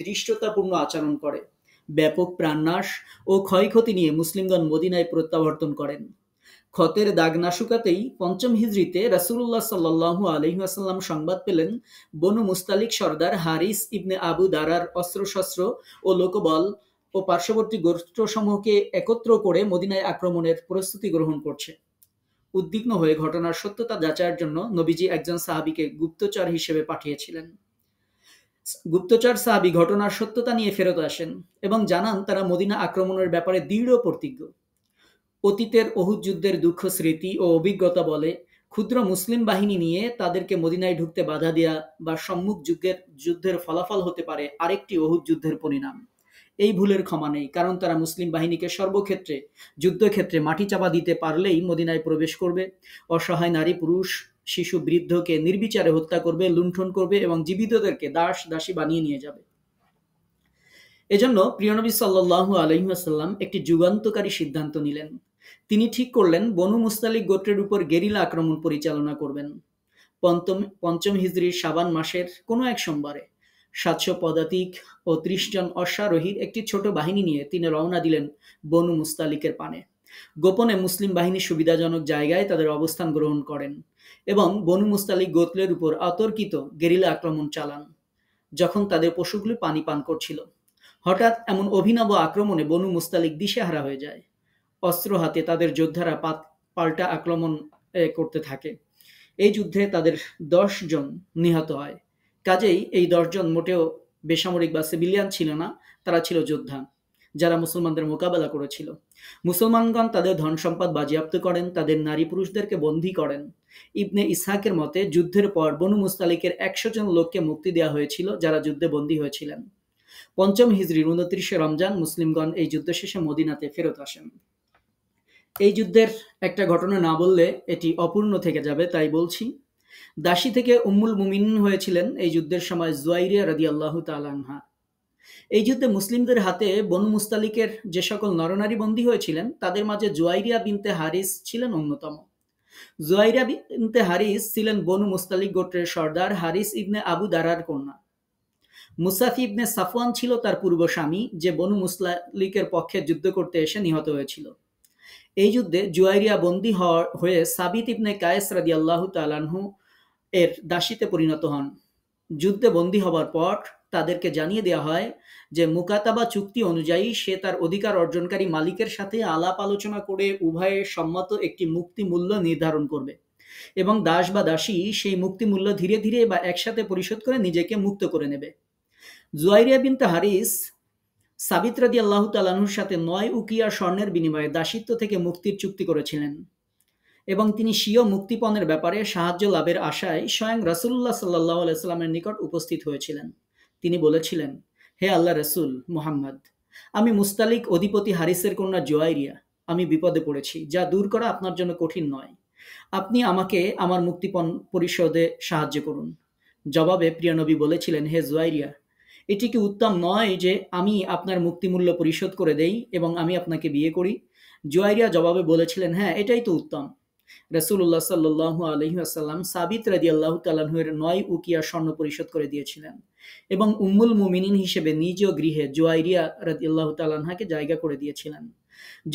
ধৃষ্টতাপূর্ণ আচরণ করে। ব্যাপক প্রাণনাশ ও ক্ষয়ক্ষতি নিয়ে মুসলিমগণ মদিনায় প্রত্যাবর্তন করেন। ক্ষতের দাগ না শুকাতেই পঞ্চম হিজরিতে রাসূলুল্লাহ সাল্লাল্লাহু আলাইহি ওয়াসাল্লাম সংবাদ পেলেন বনু মুস্তালিক সর্দার হারিস ইবনে আবু দারার অস্ত্রশস্ত্র ও লোকবল ও পার্শ্ববর্তী গোত্রসমূহকে একত্র করে মদিনায় আক্রমণের প্রস্তুতি গ্রহণ করছে। উদ্বিগ্ন হয়ে ঘটনার সত্যতা যাচাইয়ের জন্য নবীজি একজন সাহাবীকে গুপ্তচর হিসেবে পাঠিয়েছিলেন। গুপ্তচর সাহাবী ঘটনার সত্যতা নিয়ে ফেরত আসেন এবং জানান তারা মদিনা আক্রমণের ব্যাপারে দৃঢ় প্রতিজ্ঞ। অতীতের উহুদ যুদ্ধের দুঃখ স্মৃতি ও অভিজ্ঞতা বলে ক্ষুদ্র মুসলিম বাহিনী নিয়ে তাদেরকে মদিনায় ঢুকতে বাধা দেয়া বা সম্মুখ যুদ্ধের ফলাফল হতে পারে আরেকটি উহুদ যুদ্ধের পরিণাম। এই ভুলের ক্ষমা নেই, কারণ তারা মুসলিম বাহিনীকে সর্বক্ষেত্রে যুদ্ধক্ষেত্রে মাটি চাপা দিতে পারলেই মদিনায় প্রবেশ করবে, অসহায় নারী পুরুষ শিশু বৃদ্ধকে নির্বিচারে হত্যা করবে, লুণ্ঠন করবে এবং জীবিতদেরকে দাস দাসী বানিয়ে নিয়ে যাবে। এজন্য প্রিয় নবী সাল্লাল্লাহু আলাইহি ওয়াসাল্লাম একটি যুগান্তকারী সিদ্ধান্ত নিলেন। তিনি ঠিক করলেন বনু মুস্তালিক গোত্রের উপর গেরিলা আক্রমণ পরিচালনা করবেন। পঞ্চম হিজরির শাবান মাসের কোনো এক সোমবারে ৭০০ পদাতিক ও ৩০ জন অশ্বারোহীর একটি ছোট বাহিনী নিয়ে তিনি রওনা দিলেন বনু মুস্তালিকের পানে। গোপনে মুসলিম বাহিনী সুবিধাজনক জায়গায় তাদের অবস্থান গ্রহণ করেন এবং বনু মুস্তালিক গোত্রের উপর অতর্কিত গেরিলা আক্রমণ চালান যখন তাদের পশুগুলি পানি পান করছিল। হঠাৎ এমন অভিনব আক্রমণে বনু মুস্তালিক দিশেহারা হয়ে যায়। অস্ত্র হাতে তাদের যোদ্ধারা পাল্টা আক্রমণ করতে থাকে। এই যুদ্ধে তাদের ১০ জন নিহত হয়। কাজেই এই ১০ জন মোটেও বেসামরিক বা সিভিলিয়ান ছিল না, তারা ছিল যোদ্ধা যারা মুসলমানদের মোকাবেলা করেছিল। মুসলমানগণ তাদের ধন সম্পদ বাজেয়াপ্ত করেন, তাদের নারী পুরুষদেরকে বন্দী করেন। ইবনে ইসহাকের মতে যুদ্ধের পর বনু মুস্তালিকের ১০০ জন লোককে মুক্তি দেওয়া হয়েছিল যারা যুদ্ধে বন্দী হয়েছিলেন। পঞ্চম হিজরির ২৯শে রমজান মুসলিমগণ এই যুদ্ধ শেষে মদিনাতে ফেরত আসেন। এই যুদ্ধের একটা ঘটনা না বললে এটি অপূর্ণ থেকে যাবে, তাই বলছি। দাসী থেকে উম্মুল মুমিনিন হয়েছিলেন এই যুদ্ধের সময় জুয়াইরিয়া রাদিয়াল্লাহু তাআলা আনহা। এই যুদ্ধে মুসলিমদের হাতে বনু মুস্তালিকের যে সকল নরনারী বন্দী হয়েছিলেন তাদের মাঝে জুয়াইরিয়া বিনতে হারিস ছিলেন অন্যতম। জুয়াইরা বিনতে হারিস ছিলেন বনু মুস্তালিক গোত্রের সর্দার হারিস ইবনে আবু দারার কন্যা। মুসাফি ইবনে সাফওয়ান ছিল তার পূর্ব স্বামী, যে বনু মুসতালিকের পক্ষে যুদ্ধ করতে এসে নিহত হয়েছিল। এই যুদ্ধে জুয়াইরিয়া বন্দী হয়ে সাবিত ইবনে কায়েস রাদিয়াল্লাহু তাআলা আনহু এর দাসীতে পরিণত হন। যুদ্ধে বন্দী হবার পর তাদেরকে জানিয়ে দেওয়া হয় যে মুকাতাবা চুক্তি অনুযায়ী সে তার অধিকার অর্জনকারী মালিকের সাথে আলাপ আলোচনা করে উভয়ের সম্মত একটি মুক্তি মূল্য নির্ধারণ করবে এবং দাস বা দাসী সেই মুক্তি মূল্য ধীরে ধীরে বা একসাথে পরিশোধ করে নিজেকে মুক্ত করে নেবে। জুয়াইরিয়া বিনতে হারিস সাবিত রাদিয়াল্লাহু তাআলা আনহুর সাথে ৯ উকিয়া স্বর্ণের বিনিময়ে দাসিত্ব থেকে মুক্তির চুক্তি করেছিলেন এবং তিনি স্বীয় মুক্তিপণের ব্যাপারে সাহায্য লাভের আশায় স্বয়ং রাসূলুল্লাহ সাল্লাল্লাহু আলাইহি ওয়াসাল্লামের নিকট উপস্থিত হয়েছিলেন। তিনি বলেছিলেন, হে আল্লাহ রাসূল মুহাম্মদ, আমি মুস্তালিক অধিপতি হারিসের কন্যা জুয়াইরিয়া, আমি বিপদে পড়েছি, যা দূর করা আপনার জন্য কঠিন নয়। আপনি আমাকে আমার মুক্তিপণ পরিশোধে সাহায্য করুন। জবাবে প্রিয় নবী বলেছিলেন, হে জুয়াইরিয়া, এটি কি উত্তম নয় যে আমি আপনার মুক্তিমূল্য পরিশোধ করে দেই এবং আমি আপনাকে বিয়ে করি? জুয়াইরিয়া জবাবে বলেছিলেন, হ্যাঁ, এটাই তো উত্তম। রাসূলুল্লাহ সাল্লাল্লাহু আলাইহি ওয়াসাল্লাম সাবিত রাদিয়াল্লাহু তাআলা আনহুর ৯ উকিয়া স্বর্ণ পরিশোধ করে দিয়েছিলেন এবং উম্মুল মুমিনিন হিসেবে নিজ গৃহে জুয়াইরিয়া রাদিয়াল্লাহু তাআলা আনহাকে জায়গা করে দিয়েছিলেন।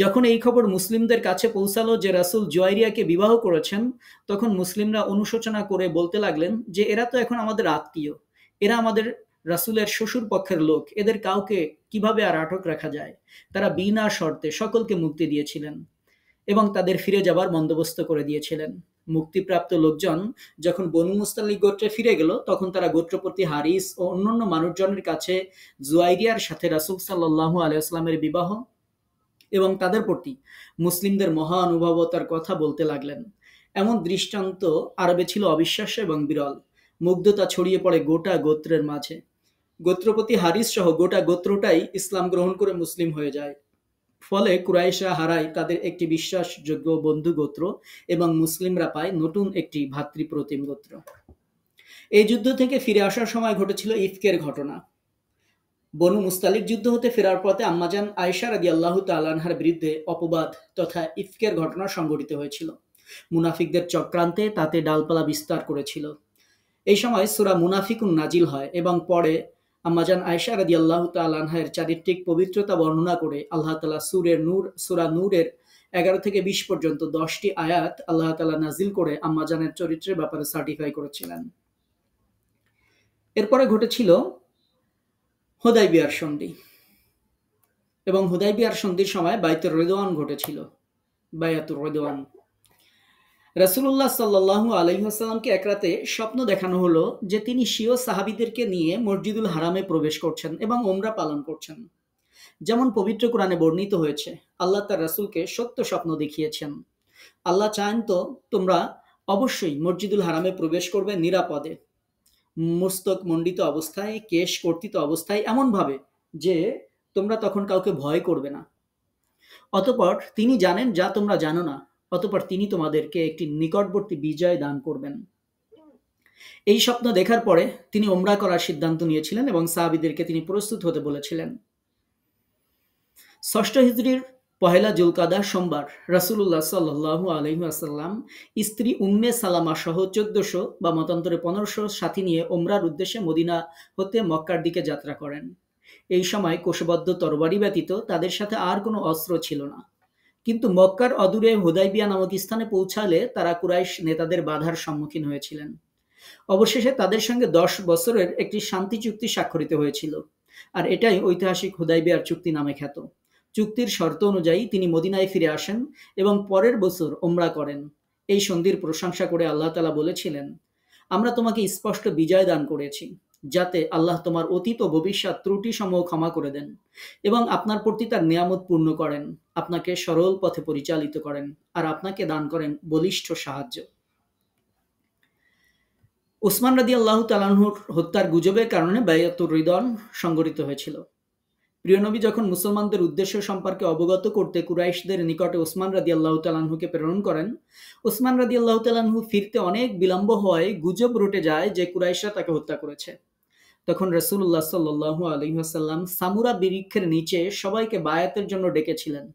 যখন এই খবর মুসলিমদের কাছে পৌঁছালো যে রাসূল জুয়াইরিয়াকে বিবাহ করেছেন, তখন মুসলিমরা অনুশোচনা করে বলতে লাগলেন যে এরা তো এখন আমাদের আত্মীয়, এরা আমাদের রাসূলের শ্বশুর পক্ষের লোক, এদের কাউকে কিভাবে আর আটক রাখা যায়? তারা বিনা শর্তে সকলকে মুক্তি দিয়েছিলেন এবং তাদের ফিরে যাবার বন্দোবস্ত করে দিয়েছিলেন। মুক্তিপ্রাপ্ত লোকজন যখন বনু মুস্তালিক গোত্রে ফিরে গেল, তখন তারা গোত্রপতি হারিস ও অন্যান্য মানুষজনের কাছে জুয়াইরিয়ার সাথে রাসূল সাল্লাল্লাহু আলাইহি ওয়াসাল্লামের বিবাহ এবং তাদের প্রতি মুসলিমদের মহানুভবতার কথা বলতে লাগলেন। এমন দৃষ্টান্ত আরবে ছিল অবিশ্বাস্য এবং বিরল। মুগ্ধতা ছড়িয়ে পড়ে গোটা গোত্রের মাঝে। গোত্রপতি হারিস সহ গোটা গোত্রটাই ইসলাম গ্রহণ করে মুসলিম হয়ে যায়। ফলে কুরাইশরা হারায় তাদের একটি বিশ্বাসযোগ্য বন্ধু গোত্র এবং মুসলিমরা পায় নতুন একটি ভাতৃপ্রতিম গোত্র। এই যুদ্ধ থেকে ফিরে আসার সময় ঘটেছিল ইফকের ঘটনা। বনু মুস্তালিক যুদ্ধ হতে ফেরার পথে আম্মাজান আয়েশা রাদিয়াল্লাহু তাআলা আনহার বিরুদ্ধে অপবাদ তথা ইফকের ঘটনা সংঘটিত হয়েছিল। মুনাফিকদের চক্রান্তে তাতে ডালপালা বিস্তার করেছিল। এই সময় সূরা মুনাফিকুন নাজিল হয় এবং পরে আম্মাজান আয়েশা রাদিয়াল্লাহু তাআলা আনহার চারিত্রিক পবিত্রতা বর্ণনা করে আল্লাহ তাআলা সূরা নূরের ১১ থেকে ২০ পর্যন্ত ১০টি আয়াত আল্লাহ তাআলা নাজিল করে আম্মাজানের চরিত্রের ব্যাপারে সার্টিফাই করেছিলেন। এরপরে ঘটেছিল হুদায়বিয়ার সন্ধি এবং হুদায়বিয়ার সন্ধির সময় বায়াতুর রিদওয়ান ঘটেছিল। বায়াতুর রিদওয়ান, রাসূলুল্লাহ সাল্লাল্লাহু আলাইহি ওয়াসাল্লামকে এক রাতে স্বপ্ন দেখানো হলো যে তিনি স্বীয় সাহাবীদেরকে নিয়ে মসজিদুল হারামে প্রবেশ করছেন এবং উমরা পালন করছেন। যেমন পবিত্র কোরআনে বর্ণিত হয়েছে, আল্লাহ তার রাসূলকে সত্য স্বপ্ন দেখিয়েছেন। আল্লাহ চান তো তোমরা অবশ্যই মসজিদুল হারামে প্রবেশ করবে নিরাপদে, মস্তক মণ্ডিত অবস্থায়, কেশ কর্তিত অবস্থায়, এমনভাবে যে তোমরা তখন কাউকে ভয় করবে না। অতঃপর তিনি জানেন যা তোমরা জানো না, অতঃপর তিনি তোমাদেরকে একটি নিকটবর্তী বিজয় দান করবেন। এই স্বপ্ন দেখার পরে তিনি উমরা করার সিদ্ধান্ত নিয়েছিলেন এবং সাহাবীদেরকে তিনি প্রস্তুত হতে বলেছিলেন। ৬ষ্ঠ হিজরির পহেলা জুলকাদা সোমবার রাসূলুল্লাহ সাল্লাল্লাহু আলাইহি ওয়াসাল্লাম স্ত্রী উম্মে সালামা সহ ১৪০০ বা মতান্তরে ১৫০০ সাথী নিয়ে উমরার উদ্দেশ্যে মদিনা হতে মক্কার দিকে যাত্রা করেন। এই সময় কোষবদ্ধ তরবারি ব্যতীত তাদের সাথে আর কোনো অস্ত্র ছিল না। কিন্তু মক্কার অদূরে হুদায়বিয়া নামক স্থানে পৌঁছালে তারা কুরাইশ নেতাদের বাধার সম্মুখীন হয়েছিলেন। অবশেষে তাদের সঙ্গে ১০ বছরের একটি শান্তি চুক্তি স্বাক্ষরিত হয়েছিল, আর এটাই ঐতিহাসিক হুদায়বিয়ার চুক্তি নামে খ্যাত। চুক্তির শর্ত অনুযায়ী তিনি মদিনায় ফিরে আসেন এবং পরের বছর উমরা করেন। এই সন্ধির প্রশংসা করে আল্লাহ তাআলা বলেছিলেন, আমরা তোমাকে স্পষ্ট বিজয় দান করেছি, যাতে আল্লাহ তোমার অতীত ও ভবিষ্যৎ ত্রুটি সমূহ ক্ষমা করে দেন এবং আপনার প্রতি তার নিয়ামত পূর্ণ করেন, আপনাকে সরল পথে পরিচালিত করেন আর আপনাকে দান করেন বলিষ্ঠ সাহায্য। উসমান রাদিয়াল্লাহু তাআলা আনহুর হত্যার গুজবের কারণে বায়াতুর রিদওয়ান সংঘটিত হয়েছিল। প্রিয় নবী যখন মুসলমানদের উদ্দেশ্য সম্পর্কে অবগত করতে কুরাইশদের নিকটে উসমান রাদিয়াল্লাহু তাআলা আনহুকে প্রেরণ করেন, উসমান রাদিয়াল্লাহু তাআলা আনহু ফিরতে অনেক বিলম্ব হওয়ায় গুজব রটে যায় যে কুরাইশরা তাকে হত্যা করেছে। তখন রাসূলুল্লাহ সাল্লাল্লাহু আলাইহি ওয়াসাল্লাম সামুরা বৃক্ষের নিচে সবাইকে বায়াতের জন্য ডেকেছিলেন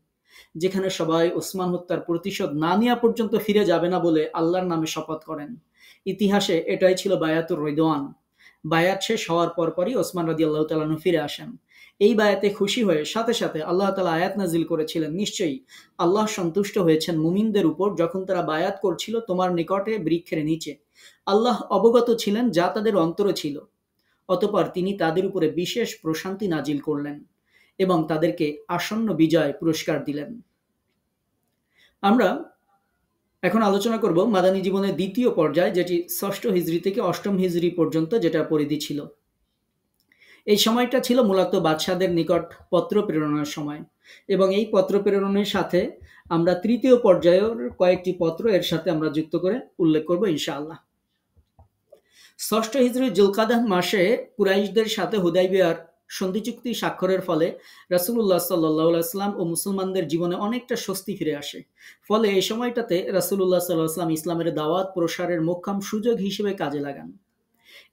যেখানে সবাই ওসমান হত্যার প্রতিশোধ না নেওয়া পর্যন্ত ফিরে যাবে না বলে আল্লাহর নামে শপথ করেন। ইতিহাসে এটাই ছিল বায়াতুর রিদওয়ান। বায়াত শেষ হওয়ার পরপরই ওসমান রাদিয়াল্লাহু তাআলা আনহু ফিরে আসেন। এই বায়াতে খুশি হয়ে সাথে সাথে আল্লাহ তাআলা আয়াত নাজিল করেছিলেন, নিশ্চয়ই আল্লাহ সন্তুষ্ট হয়েছেন মুমিনদের উপর যখন তারা বায়াত করছিল তোমার নিকটে বৃক্ষের নিচে। আল্লাহ অবগত ছিলেন যা তাদের অন্তরে ছিল। অতঃপর তিনি তাদের উপরে বিশেষ প্রশান্তি নাজিল করলেন এবং তাদেরকে আসন্ন বিজয় পুরস্কার দিলেন। আমরা এখন আলোচনা করব মাদানী জীবনের দ্বিতীয় পর্যায়, যেটি ৬ষ্ঠ হিজরি থেকে ৮ম হিজরি পর্যন্ত, যেটা পরিধি ছিল। এই সময়টা ছিল মূলত বাদশাদের নিকট পত্র প্রেরণের সময়, এবং এই পত্র প্রেরণের সাথে আমরা তৃতীয় পর্যায়ের কয়েকটি পত্র এর সাথে আমরা যুক্ত করে উল্লেখ করব ইনশাআল্লাহ। ৬ষ্ঠ হিজরির জুলকাদাহ মাসে কুরাইশদের সাথে হুদাইবিয়ার সন্ধি চুক্তি স্বাক্ষরের ফলে রাসূলুল্লাহ সাল্লাল্লাহু আলাইহি ওয়াসাল্লাম ও মুসলমানদের জীবনে অনেকটা স্বস্তি ফিরে আসে। ফলে এই সময়টাতে রাসূলুল্লাহ সাল্লাল্লাহু আলাইহি ওয়াসাল্লাম ইসলামের দাওয়াত প্রসারের মোক্ষম সুযোগ হিসেবে কাজে লাগান।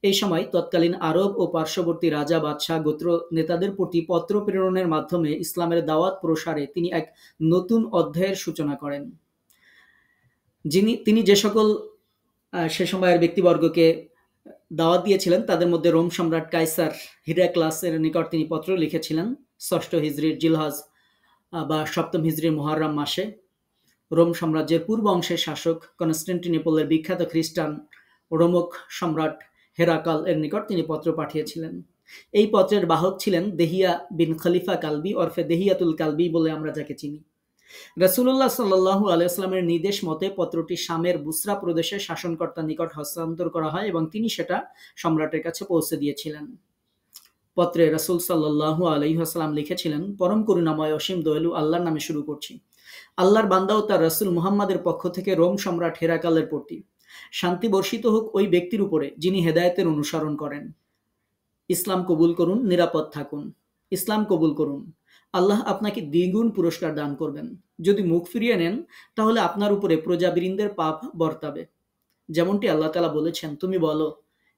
এই সময় তৎকালীন আরব ও পার্শ্ববর্তী রাজা, বাদশাহ, গোত্র নেতাদের প্রতি পত্র প্রেরণের মাধ্যমে ইসলামের দাওয়াত প্রসারে তিনি এক নতুন অধ্যায়ের সূচনা করেন। তিনি যে সকল সে সময়ের ব্যক্তিবর্গকে দাওয়াত দিয়েছিলেন তাদের মধ্যে রোম সম্রাট কাইসার হিরাক্লাসের নিকট তিনি পত্র লিখেছিলেন ৬ষ্ঠ হিজরির জিলহজ বা ৭ম হিজরির মুহররম মাসে। রোম সাম্রাজ্যের পূর্ব অংশের শাসক কনস্টান্টিনোপলের বিখ্যাত খ্রিস্টান রোমক সম্রাট হেরাকাল এর নিকট তিনি পত্র পাঠিয়েছিলেন। এই পত্রের বাহক ছিলেন দেহিয়া বিন খলিফা কালবি ওরফে দেহিয়াতুল কালবি বলে আমরা যাকে চিনি। রাসূলুল্লাহ সাল্লাল্লাহু আলাইহি ওয়াসাল্লামের নির্দেশ মতে পত্রটি শামের বুসরা প্রদেশের শাসনকর্তার নিকট হস্তান্তর করা হয় এবং তিনি সেটা সম্রাটের কাছে পৌঁছে দিয়েছিলেন। পত্রে রাসূল সাল্লাল্লাহু আলাইহি ওয়াসাল্লাম লিখেছিলেন, পরম করুণাময় অসীম দয়ালু আল্লাহর নামে শুরু করছি। আল্লাহর বান্দা ও তার রাসূল মুহাম্মাদের পক্ষ থেকে রোম সম্রাট হেরাকালের প্রতি শান্তি বর্ষিত হোক ওই ব্যক্তির উপরে যিনি হেদায়েতের অনুসরণ করেন। ইসলাম কবুল করুন, নিরাপদ থাকুন। ইসলাম কবুল করুন, আল্লাহ আপনাকে দ্বিগুণ পুরস্কার দান করবেন। যদি মুখ ফিরিয়ে নেন তাহলে আপনার উপরে প্রজাবৃন্দের পাপ বর্তাবে। যেমনটি আল্লাহ তাআলা বলেছেন, তুমি বলো,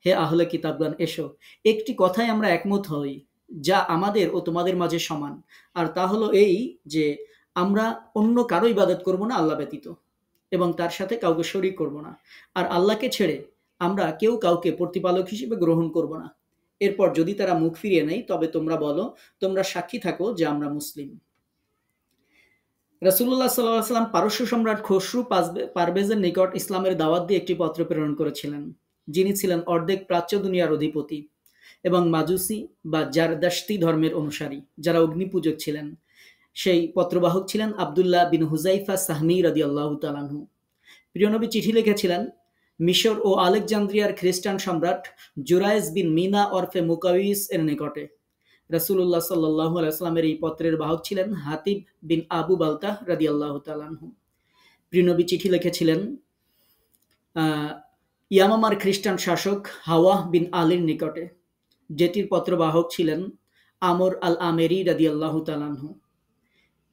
হে আহলে কিতাবগণ, এসো, একটি কথায় আমরা একমত হই যা আমাদের ও তোমাদের মাঝে সমান, আর তা হলো এই যে আমরা অন্য কারো ইবাদত করব না আল্লাহ ব্যতীত, এবং তার সাথে কাউকে শরীক করব না, আর আল্লাহকে ছেড়ে আমরা কেউ কাউকে প্রতিপালক হিসেবে গ্রহণ করব না। এরপর যদি তারা মুখ ফিরিয়ে নেয় তবে তোমরা বলো, তোমরা সাক্ষী থাকো যে আমরা মুসলিম। রাসূলুল্লাহ সাল্লাল্লাহু আলাইহি ওয়াসাল্লাম পারস্য সম্রাট খসরু পারভেজের নিকট ইসলামের দাওয়াত দিয়ে একটি পত্র প্রেরণ করেছিলেন, যিনি ছিলেন অর্ধেক প্রাচ্য দুনিয়ার অধিপতি এবং মাজুসি বা জারদাশতি ধর্মের অনুসারী, যারা অগ্নিপূজক ছিলেন। সেই পত্রবাহক ছিলেন আব্দুল্লাহ বিন হুযাইফা সাহমী রাদিয়াল্লাহু তাআলা আনহু। প্রিয় নবী চিঠি লিখেছিলেন মিশর ও আলেকজান্দ্রিয়ার খ্রিস্টান সম্রাট জুরাইজ বিন মিনা ওরফে মুকাউইস এর নিকটে। রাসূলুল্লাহ সাল্লাল্লাহু আলাইহি ওয়াসাল্লামের এই পত্রের বাহক ছিলেন হাতিব বিন আবু বালতাহ রাদিয়াল্লাহু তাআলা আনহু। প্রিয় নবী চিঠি লিখেছিলেন ইয়ামামার খ্রিস্টান শাসক হাওয়াহ বিন আলীর নিকটে, যেটির পত্রবাহক ছিলেন আমর আল আমেরি রাদিয়াল্লাহু তাআলা আনহু।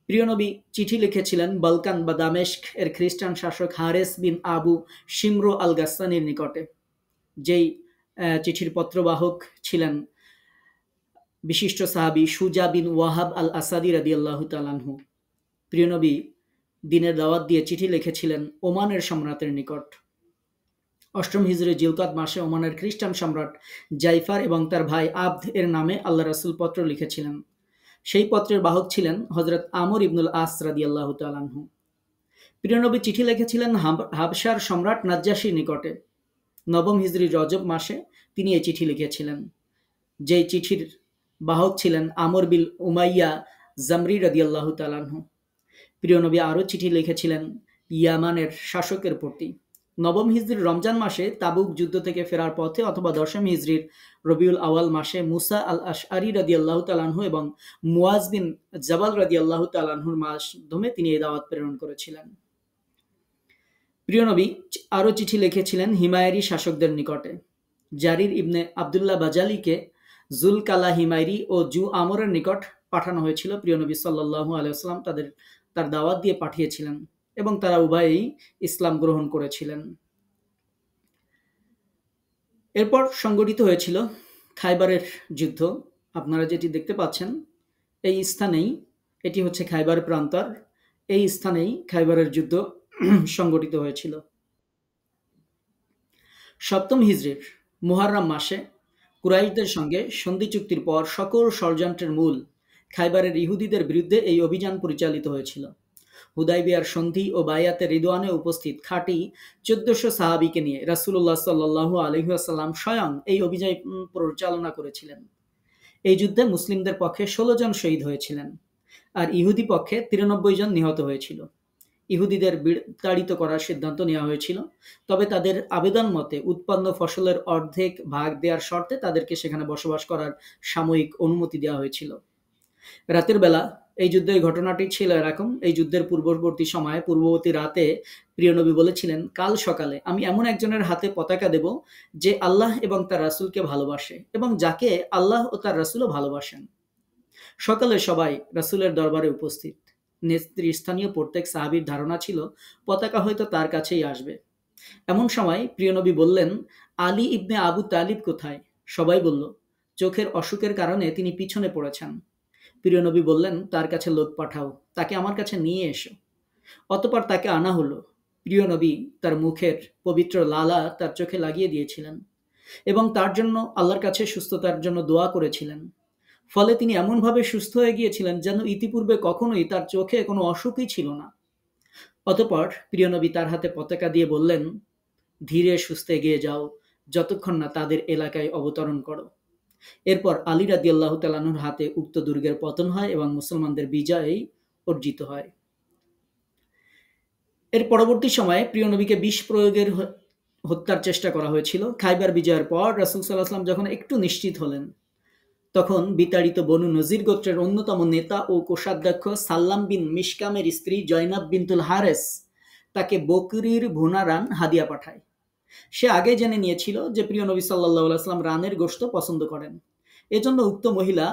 প্রিয় নবী চিঠি লিখেছিলেন বালকান বা দামেস্ক এর খ্রিস্টান শাসক হারেস বিন আবু শিমরো আল গাসসানির নিকটে, যেই চিঠির পত্রবাহক ছিলেন বিশিষ্ট সাহাবী সুজা বিন ওয়াহাব আল আসাদি রাদিয়াল্লাহু তাআলা আনহু। প্রিয় নবী দিনের দাওয়াত দিয়ে চিঠি লিখেছিলেন ওমানের সম্রাটের নিকট। ৮ম হিজরি জিলকাদ মাসে ওমানের খ্রিস্টান সম্রাট জাইফার এবং তার ভাই আবদ এর নামে আল্লাহ রাসূল পত্র লিখেছিলেন। সেই পত্রের বাহক ছিলেন হযরত আমর ইবনুল আস রাদিয়াল্লাহু তাআলা আনহু। প্রিয় নবী চিঠি লিখেছিলেন হাবশার সম্রাট নাজ্জাশীর নিকটে। ৯ম হিজরি রজব মাসে তিনি এই চিঠি লিখেছিলেন, যেই চিঠির বাহক ছিলেন আমর বিন উমাইয়া জামরি রাদিয়াল্লাহু তাআলা আনহু। প্রিয় নবী আরও চিঠি লিখেছিলেন ইয়ামানের শাসকের প্রতি। ৯ম হিজরির রমজান মাসে তাবুক যুদ্ধ থেকে ফেরার পথে অথবা ১০ম হিজরির রবিউল আওয়াল মাসে মুসা আল আশআরি রাদিয়াল্লাহু তাআলা আনহু এবং মুয়াজ বিন জাবাল রাদিয়াল্লাহু তাআলা আনহুর মাধ্যমে তিনি এই দাওয়াত প্রেরণ করেছিলেন। প্রিয় নবী আরও চিঠি লিখেছিলেন হিমায়রি শাসকদের নিকটে। জারির ইবনে আবদুল্লাহ বাজালিকে জুলকালা হিমায়রি ও জু আমরের নিকট পাঠানো হয়েছিল। প্রিয় নবী সাল্লাল্লাহু আলাইহি ওয়াসাল্লাম তার দাওয়াত দিয়ে পাঠিয়েছিলেন এবং তারা উভয়েই ইসলাম গ্রহণ করেছিলেন। এরপর সংগঠিত হয়েছিল খাইবারের যুদ্ধ। আপনারা যেটি দেখতে পাচ্ছেন এই স্থানেই, এটি হচ্ছে খাইবার প্রান্তর। এই স্থানেই খাইবারের যুদ্ধ সংগঠিত হয়েছিল। সপ্তম হিজরির মুহাররম মাসে কুরাইশদের সঙ্গে সন্ধি চুক্তির পর সকল ষড়যন্ত্রের মূল খাইবারের ইহুদিদের বিরুদ্ধে এই অভিযান পরিচালিত হয়েছিল। হুদাইবিয়ার সন্ধি ও বায়াতে রিদওয়ানে উপস্থিত খাঁটি ১৪০০ সাহাবীকে নিয়ে রাসূলুল্লাহ সাল্লাল্লাহু আলাইহি ওয়াসাল্লাম স্বয়ং এই অভিযান পরিচালনা করেছিলেন। এই যুদ্ধে মুসলিমদের পক্ষে ১৬ জন শহীদ হয়েছিলেন, আর ইহুদি পক্ষে ৯৩ জন নিহত হয়েছিল। ইহুদিদের বিতাড়িত করার সিদ্ধান্ত নেওয়া হয়েছিল, তবে তাদের আবেদন মতে উৎপন্ন ফসলের অর্ধেক ভাগ দেওয়ার শর্তে তাদেরকে সেখানে বসবাস করার সাময়িক অনুমতি দেওয়া হয়েছিল। রাতের বেলা এই যুদ্ধের ঘটনাটি ছিল এরকম: এই যুদ্ধের পূর্ববর্তী রাতে প্রিয় নবী বলেছিলেন, কাল সকালে আমি এমন একজনের হাতে পতাকা দেব যে আল্লাহ এবং তার রাসূলকে ভালোবাসে এবং যাকে আল্লাহ ও তার রাসূলও ভালোবাসেন। সকালে সবাই রাসূলের দরবারে উপস্থিত। নেতৃস্থানীয় প্রত্যেক সাহাবীর ধারণা ছিল পতাকা হয়তো তার কাছেই আসবে। এমন সময় প্রিয় নবী বললেন, আলী ইবনে আবু তালিব কোথায়? সবাই বলল, চোখের অসুখের কারণে তিনি পিছনে পড়েছেন। প্রিয় নবী বললেন, তার কাছে লোক পাঠাও, তাকে আমার কাছে নিয়ে এসো। অতঃপর তাকে আনা হলো। প্রিয় নবী তার মুখের পবিত্র লালা তার চোখে লাগিয়ে দিয়েছিলেন এবং তার জন্য আল্লাহর কাছে সুস্থতার জন্য দোয়া করেছিলেন। ফলে তিনি এমনভাবে সুস্থ হয়ে গিয়েছিলেন যেন ইতিপূর্বে কখনোই তার চোখে কোনো অসুখই ছিল না। অতঃপর প্রিয় নবী তার হাতে পতাকা দিয়ে বললেন, ধীরে সুস্থে এগিয়ে যাও, যতক্ষণ না তাদের এলাকায় অবতরণ করো। এরপর আলী রাদিয়াল্লাহু তাআলা আনহুর হাতে উক্ত দুর্গের পতন হয় এবং মুসলমানদের বিজয় অর্জিত হয়। এর পরবর্তী সময়ে প্রিয় নবীকে বিষ প্রয়োগের হত্যার চেষ্টা করা হয়েছিল। খাইবার বিজয়ের পর রাসূল সাল্লাল্লাহু আলাইহি ওয়াসাল্লাম যখন একটু নিশ্চিত হলেন, তখন বিতাড়িত বনু নজির গোত্রের অন্যতম নেতা ও কোষাধ্যক্ষ সাল্লাম বিন মিশকামের স্ত্রী জয়নাব বিনতুল হারেস তাকে বকরির ভুনা রান হাদিয়া পাঠায়। সে আগে জেনে নিয়েছিল যে প্রিয় নবী সাল্লাল্লাহু আলাইহি ওয়াসাল্লাম রানের গোশত পছন্দ করেন। এজন্য উক্ত মহিলা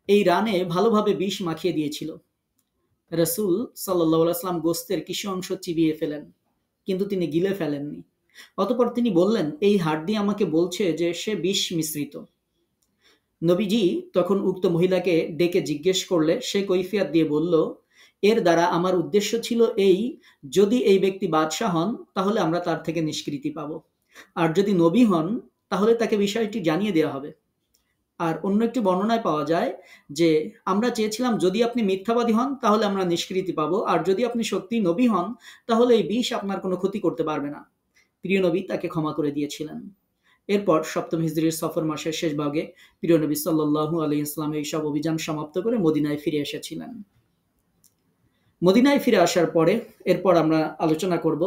এই রানে ভালোভাবে বিষ মাখিয়ে দিয়েছিল। রাসূল সাল্লাল্লাহু আলাইহি ওয়াসাল্লাম গোশতের কিছু অংশ চিবিয়ে ফেলেন, কিন্তু তিনি গিলে ফেলেননি। অতঃপর তিনি বললেন, এই হাড় আমাকে বলছে যে সে বিষ মিশ্রিত। নবীজি তখন উক্ত মহিলাকে ডেকে জিজ্ঞেস করলে সে কৈফিয়ত দিয়ে বলল, এর দ্বারা আমার উদ্দেশ্য ছিল এই, যদি এই ব্যক্তি বাদশাহ হন তাহলে আমরা তার থেকে নিষ্কৃতি পাব, আর যদি নবী হন তাহলে তাকে বিষয়টি জানিয়ে দেওয়া হবে। আর অন্য একটি বর্ণনায় পাওয়া যায় যে আমরা চেয়েছিলাম যদি আপনি মিথ্যাবাদী হন তাহলে আমরা নিষ্কৃতি পাবো, আর যদি আপনি সত্যি নবী হন তাহলে এই বিষ আপনার কোনো ক্ষতি করতে পারবে না। প্রিয় নবী তাকে ক্ষমা করে দিয়েছিলেন। এরপর সপ্তম হিজরির সফর মাসের শেষ ভাগে প্রিয় নবী সাল্লাল্লাহু আলাইহি ওয়াসাল্লাম এই সব অভিযান সমাপ্ত করে মদিনায় ফিরে এসেছিলেন। মদিনায় ফিরে আসার পরে এরপর আমরা আলোচনা করব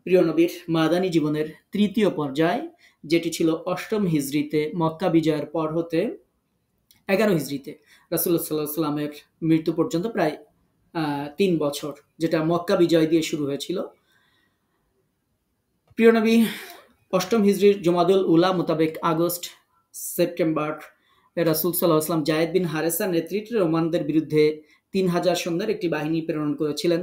প্রিয় নবীর মাদানী জীবনের তৃতীয় পর্যায়, যেটি ছিল অষ্টম হিজরিতে মক্কা বিজয়ের পর হতে 11 হিজরিতে রাসূলুল্লাহ সাল্লাল্লাহু আলাইহি ওয়াসাল্লামের মৃত্যু পর্যন্ত প্রায় ৩ বছর, যেটা মক্কা বিজয় দিয়ে শুরু হয়েছিল। প্রিয় নবী অষ্টম হিজরির জমাদুল উলা মোতাবেক আগস্ট-সেপ্টেম্বর রাসূল সাল্লাল্লাহু আলাইহি ওয়াসাল্লাম যায়েদ বিন হারেসার নেতৃত্বে রোমানদের বিরুদ্ধে ৩,০০০ সৈন্যের একটি বাহিনী প্রেরণ করেছিলেন।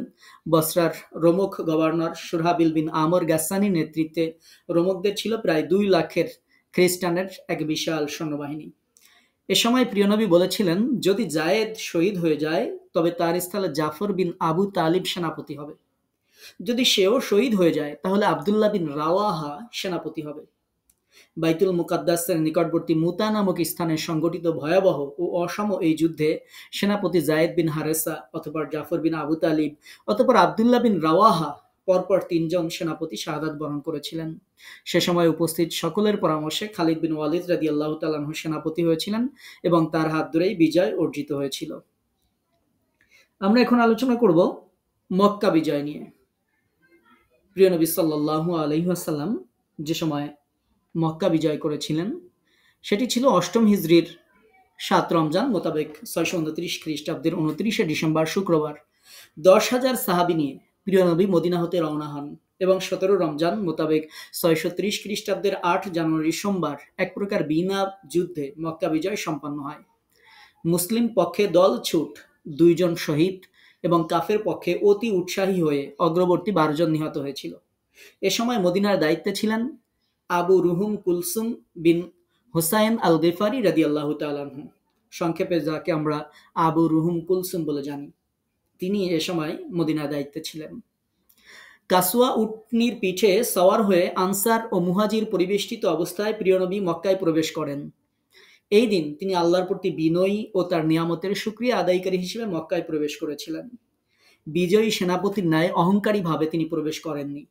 বসরার রোমক গভর্নর শুরহাবিল বিন আমর গাসসানির নেতৃত্বে রোমকদের ছিল প্রায় ২ লাখের খ্রিস্টানের এক বিশাল সৈন্যবাহিনী। এ সময় প্রিয় নবী বলেছিলেন, যদি জায়েদ শহীদ হয়ে যায় তবে তার স্থলে জাফর বিন আবু তালিব সেনাপতি হবে। যদি সেও শহীদ হয়ে যায় তাহলে আবদুল্লাহ বিন রাওয়াহা সেনাপতি হবে। বাইতুল মুকাদ্দাসের নিকটবর্তী মুতা নামক স্থানে সংগঠিত ভয়াবহ ও অসম এই যুদ্ধে সেনাপতি জায়েদ বিন হারেসা, অতঃপর জাফর বিন আবু তালিব, অতঃপর আবদুল্লাহ বিন রাওয়াহা পরপর ৩ জন সেনাপতি শাহাদাত বরণ করেছিলেন। সে সময় উপস্থিত সকলের পরামর্শে খালিদ বিন ওয়ালিদ রাদিয়াল্লাহু তাআলা আনহু সেনাপতি হয়েছিলেন এবং তার হাত ধরেই বিজয় অর্জিত হয়েছিল। আমরা এখন আলোচনা করব মক্কা বিজয় নিয়ে। প্রিয় নবী সাল্লাল্লাহু আলাইহি ওয়াসাল্লাম যে সময় মক্কা বিজয় করেছিলেন সেটি ছিল অষ্টম হিজরির ৭ রমজান মোতাবেক ৬২৯ খ্রিস্টাব্দের ২৯শে ডিসেম্বর শুক্রবার ১০,০০০ সাহাবী নিয়ে প্রিয় নবী মদিনা হতে রওনা হন এবং ১৭ রমজান মোতাবেক ৬৩০ খ্রিস্টাব্দের ৮ জানুয়ারি সোমবার এক প্রকার বিনা যুদ্ধে মক্কা বিজয় সম্পন্ন হয়। মুসলিম পক্ষে দল ছুট ২ জন শহীদ এবং কাফের পক্ষে অতি উৎসাহী হয়ে অগ্রবর্তী ১২ জন নিহত হয়েছিল। এ সময় মদিনার দায়িত্বে ছিলেন আবু রুহুম কুলসুম বিন হুসাইন আল গিফারি রাদিয়াল্লাহু তাআলা আনহু, সংক্ষেপে যাকে আমরা আবু রুহুম কুলসুম বলে জানি। তিনি এ সময় মদিনায় দায়িত্বে ছিলেন। কাসওয়া উটনীর পিঠে সওয়ার হয়ে আনসার ও মুহাজির পরিবেষ্টিত অবস্থায় প্রিয় নবী মক্কায় প্রবেশ করেন। এই দিন তিনি আল্লাহর প্রতি বিনয়ী ও তার নিয়ামতের শুকরিয়া আদায়কারী হিসেবে মক্কায় প্রবেশ করেছিলেন। বিজয়ী সেনাপতির ন্যায় অহংকারীভাবে তিনি প্রবেশ করেননি।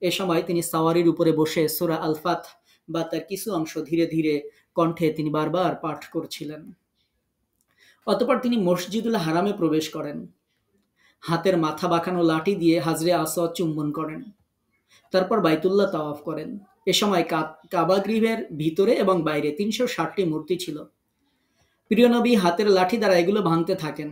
এ সময় তিনি সাওয়ারির উপরে বসে সূরা আল ফাত বা তার কিছু অংশ ধীরে ধীরে কণ্ঠে তিনি বারবার পাঠ করছিলেন। অতঃপর তিনি মসজিদুল হারামে প্রবেশ করেন। হাতের মাথা বাঁকানো লাঠি দিয়ে হাজরে আসওয়াদ চুম্বন করেন। তারপর বাইতুল্লাহ তাওয়াফ করেন। এ সময় কাবা গৃহের ভিতরে এবং বাইরে ৩৬০টি মূর্তি ছিল। প্রিয় নবী হাতের লাঠি দ্বারা এগুলো ভাঙতে থাকেন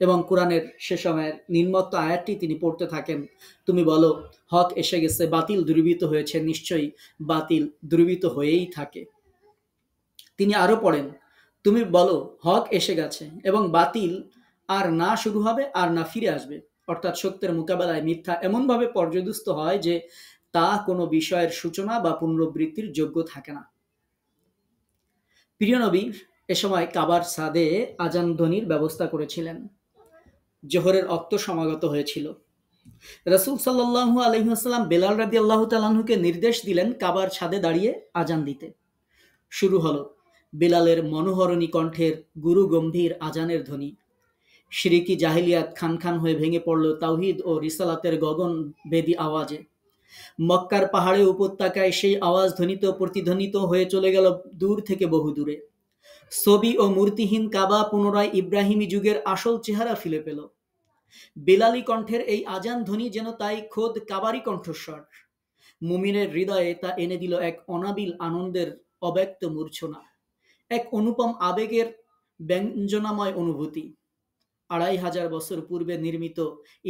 এবং কোরআনের সে সময়ের নিম্নোক্ত আয়াতটি তিনি পড়তে থাকেন, তুমি বলো হক এসে গেছে, বাতিল দূরীভূত হয়েছে, নিশ্চয়ই বাতিল দূরীভূত হয়েই থাকে। তিনি আরো পড়েন, তুমি বলো হক এসে গেছে এবং বাতিল আর না শুরু হবে আর না ফিরে আসবে, অর্থাৎ সত্যের মোকাবেলায় মিথ্যা এমনভাবে পর্যদস্ত হয় যে তা কোনো বিষয়ের সূচনা বা পুনরাবৃত্তির যোগ্য থাকে না। প্রিয় নবী এ সময় কাবার ছাদে আজান ধ্বনির ব্যবস্থা করেছিলেন। জোহরের অক্ত সমাগত হয়েছিল। রাসূল সাল্লাল্লাহু আলাইহি ওয়াসাল্লাম বেলাল রাদিয়াল্লাহু তাআলা আনহুকে নির্দেশ দিলেন কাবার ছাদে দাঁড়িয়ে আজান দিতে। শুরু হলো বেলালের মনোহরণী কণ্ঠের গুরু গম্ভীর আজানের ধ্বনি। শিরকি জাহিলিয়াত খান খান হয়ে ভেঙে পড়ল তাওহীদ ও রিসালাতের গগন বেদী আওয়াজে। মক্কার পাহাড়ে উপত্যকায় সেই আওয়াজ ধ্বনিত প্রতিধ্বনিত হয়ে চলে গেল দূর থেকে বহু দূরে। ছবি ও মূর্তিহীন কাবা পুনরায় ইব্রাহিমী যুগের আসল চেহারা ফিরে পেল। বেলালি কণ্ঠের এই আজান ধ্বনি যেন তাই খোদ কাবারই কণ্ঠস্বর। মুমিনের হৃদয়ে তা এনে দিল এক অনাবিল আনন্দের অব্যক্ত মূর্ছনা, এক অনুপম আবেগের ব্যঞ্জনাময় অনুভূতি। ২৫০০ বছর পূর্বে নির্মিত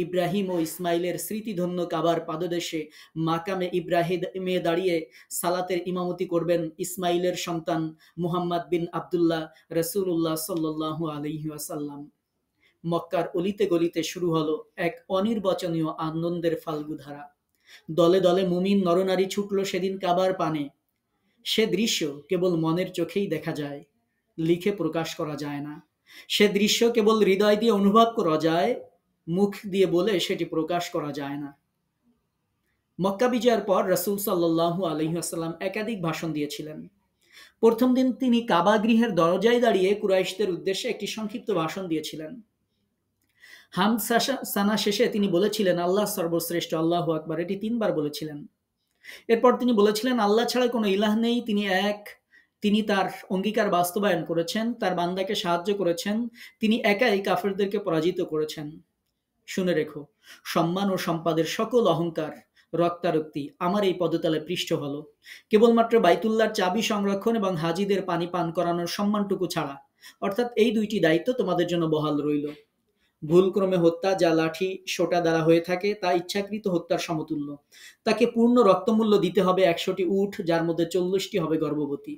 ইব্রাহিম ও ইসমাইলের স্মৃতিধন্য কাবার পাদদেশে মাকামে ইব্রাহিমে দাঁড়িয়ে সালাতের ইমামতি করবেন ইসমাইলের সন্তান মুহাম্মদ বিন আবদুল্লাহ রাসূলুল্লাহ সাল্লাল্লাহু আলাইহি ওয়াসাল্লাম। মক্কার অলিতে গলিতে শুরু হলো এক অনির্বচনীয় আনন্দের ফাল্গুধারা। দলে দলে মুমিন নরনারী ছুটল সেদিন কাবার পানে। সে দৃশ্য কেবল মনের চোখেই দেখা যায়, লিখে প্রকাশ করা যায় না। সে দৃশ্য কেবল হৃদয় দিয়ে অনুভব করা যায়, মুখ দিয়ে বলে সেটি প্রকাশ করা যায় না। মক্কা বিজয়ের পর রাসূল সাল্লাল্লাহু আলাইহি ওয়াসাল্লাম একাধিক ভাষণ দিয়েছিলেন। প্রথম দিন তিনি কাবা গৃহের দরজায় দাঁড়িয়ে কুরাইশদের উদ্দেশ্যে একটি সংক্ষিপ্ত ভাষণ দিয়েছিলেন। হামদ সানা শেষে তিনি বলেছিলেন, আল্লাহ সর্বশ্রেষ্ঠ, আল্লাহু আকবার, এটি ৩ বার বলেছিলেন। এরপর তিনি বলেছিলেন, আল্লাহ ছাড়া কোনো ইলাহ নেই, তিনি এক। তিনি তার অঙ্গীকার বাস্তবায়ন করেছেন, তার বান্দাকে সাহায্য করেছেন, তিনি একাই কাফেরদেরকে পরাজিত করেছেন। শুনে রেখো, সম্মান ও সম্পাদের সকল অহংকার, রক্তারক্তি আমার এই পদতলে পৃষ্ঠ হলো, কেবলমাত্র বাইতুল্লাহর চাবি সংরক্ষণ এবং হাজিদের পানি পান করানোর সম্মানটুকু ছাড়া। অর্থাৎ এই ২টি দায়িত্ব তোমাদের জন্য বহাল রইল। ভুলক্রমে হত্যা যা লাঠি সোটা দ্বারা হয়ে থাকে তা ইচ্ছাকৃত হত্যার সমতুল্য। তাকে পূর্ণ রক্তমূল্য দিতে হবে ১০০টি উট, যার মধ্যে ৪০টি হবে গর্ভবতী।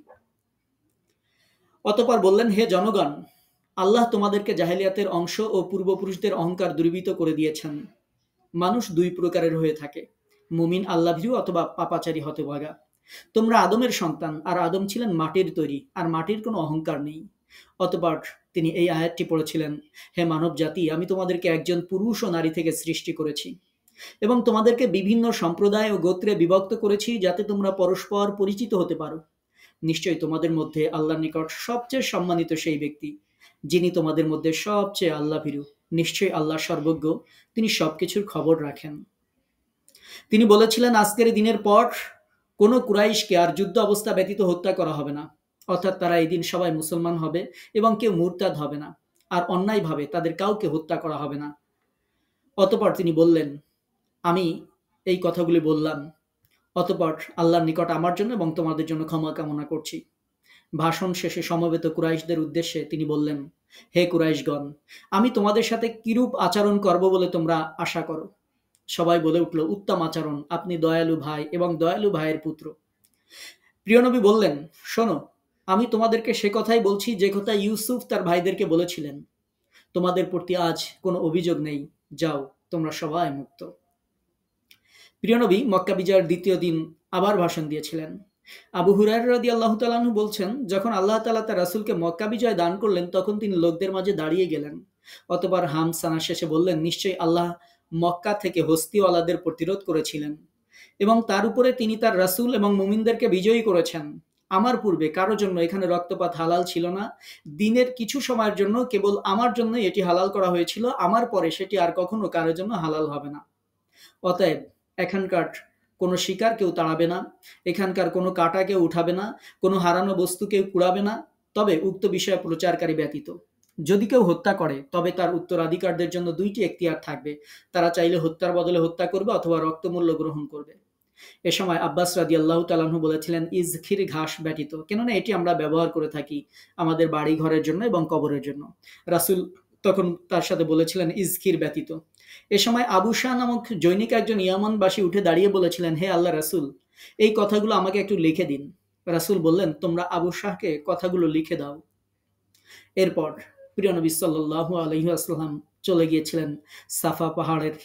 অতঃপর বললেন, হে জনগণ, আল্লাহ তোমাদেরকে জাহেলিয়াতের অংশ ও পূর্বপুরুষদের অহংকার দূরীভূত করে দিয়েছেন। মানুষ ২ প্রকারের হয়ে থাকে, মুমিন আল্লাহভীরু অথবা পাপাচারী হতভাগা। তোমরা আদমের সন্তান, আর আদম ছিলেন মাটির তৈরি, আর মাটির কোনো অহংকার নেই। অতঃপর তিনি এই আয়াতটি পড়েছিলেন, হে মানব জাতি, আমি তোমাদেরকে একজন পুরুষ ও নারী থেকে সৃষ্টি করেছি এবং তোমাদেরকে বিভিন্ন সম্প্রদায় ও গোত্রে বিভক্ত করেছি যাতে তোমরা পরস্পর পরিচিত হতে পারো। নিশ্চয়ই তোমাদের মধ্যে আল্লাহর নিকট সবচেয়ে সম্মানিত সেই ব্যক্তি যিনি তোমাদের মধ্যে সবচেয়ে আল্লাহভীরু। নিশ্চয়ই আল্লাহ সর্বজ্ঞ, তিনি সবকিছুর খবর রাখেন। তিনি বলেছিলেন, আজকের দিনের পর কোনো কুরাইশকে আর যুদ্ধ অবস্থা ব্যতীত হত্যা করা হবে না, অর্থাৎ তারা এই দিন সবাই মুসলমান হবে এবং কেউ মুরতাদ হবে না, আর অন্যায়ভাবে তাদের কাউকে হত্যা করা হবে না। অতঃপর তিনি বললেন, আমি এই কথাগুলি বললাম, অতঃপর আল্লাহর নিকট আমার জন্য এবং তোমাদের জন্য ক্ষমা কামনা করছি। ভাষণ শেষে সমবেত কুরাইশদের উদ্দেশ্যে তিনি বললেন, হে কুরাইশগণ, আমি তোমাদের সাথে কিরূপ আচরণ করব বলে তোমরা আশা করো? সবাই বলে উঠল, উত্তম আচরণ, আপনি দয়ালু ভাই এবং দয়ালু ভাইয়ের পুত্র। প্রিয় নবী বললেন, শোনো, আমি তোমাদেরকে সে কথাই বলছি যে কথা ইউসুফ তার ভাইদেরকে বলেছিলেন, তোমাদের প্রতি আজ কোনো অভিযোগ নেই, যাও, তোমরা সবাই মুক্ত। প্রিয় নবী মক্কা বিজয়ের দ্বিতীয় দিন আবার ভাষণ দিয়েছিলেন। আবু হুরায়রা রাদিয়াল্লাহু তাআলা আনহু বলছেন, যখন আল্লাহ তাআলা তার রাসূলকে মক্কা বিজয় দান করলেন তখন তিনি লোকদের মাঝে দাঁড়িয়ে গেলেন অতঃপর হামসানা শেষে বললেন, নিশ্চয়ই আল্লাহ মক্কা থেকে হস্তিওয়ালাদের প্রতিরোধ করেছিলেন এবং তার উপরে তিনি তার রাসূল এবং মুমিনদেরকে বিজয়ী করেছেন। আমার পূর্বে কারো জন্য এখানে রক্তপাত হালাল ছিল না। দিনের কিছু সময়ের জন্য কেবল আমার জন্য এটি হালাল করা হয়েছিল। আমার পরে সেটি আর কখনো কারো জন্য হালাল হবে না। অতএব এখানকার কোনো শিকার কেউ তাড়াবে না, এখানকার কোনো কাটা কেউ উঠাবে না, কোনো হারানো বস্তু কেউ কুড়াবে না, তবে উক্ত বিষয়ে প্রচারকারী ব্যতীত। যদি কেউ হত্যা করে তবে তার উত্তরাধিকারদের জন্য দুইটি এখতিয়ার থাকবে। তারা চাইলে হত্যার বদলে হত্যা করবে অথবা রক্তমূল্য গ্রহণ করবে। এ সময় আব্বাস রাদিয়াল্লাহু তাআলা আনহু বলেছিলেন, ইজখির ঘাস ব্যতীত, কেননা এটি আমরা ব্যবহার করে থাকি আমাদের বাড়ি ঘরের জন্য এবং কবরের জন্য। রাসূল তখন তার সাথে বলেছিলেন, ইজখির ব্যতীত। এ সময় আবু শাহ নামক জৈনিক একজন ইয়ামানবাসী উঠে দাঁড়িয়ে বলেছিলেন, হে আল্লাহ রাসূল, এই কথাগুলো আমাকে একটু লিখে দিন। রাসূল বললেন, তোমরা আবু শাহকে কথাগুলো লিখে দাও। এরপর প্রিয় নবী সাল্লাল্লাহু আলাইহি ওয়াসাল্লাম চলে গিয়েছিলেন সাফা পাহাড়ের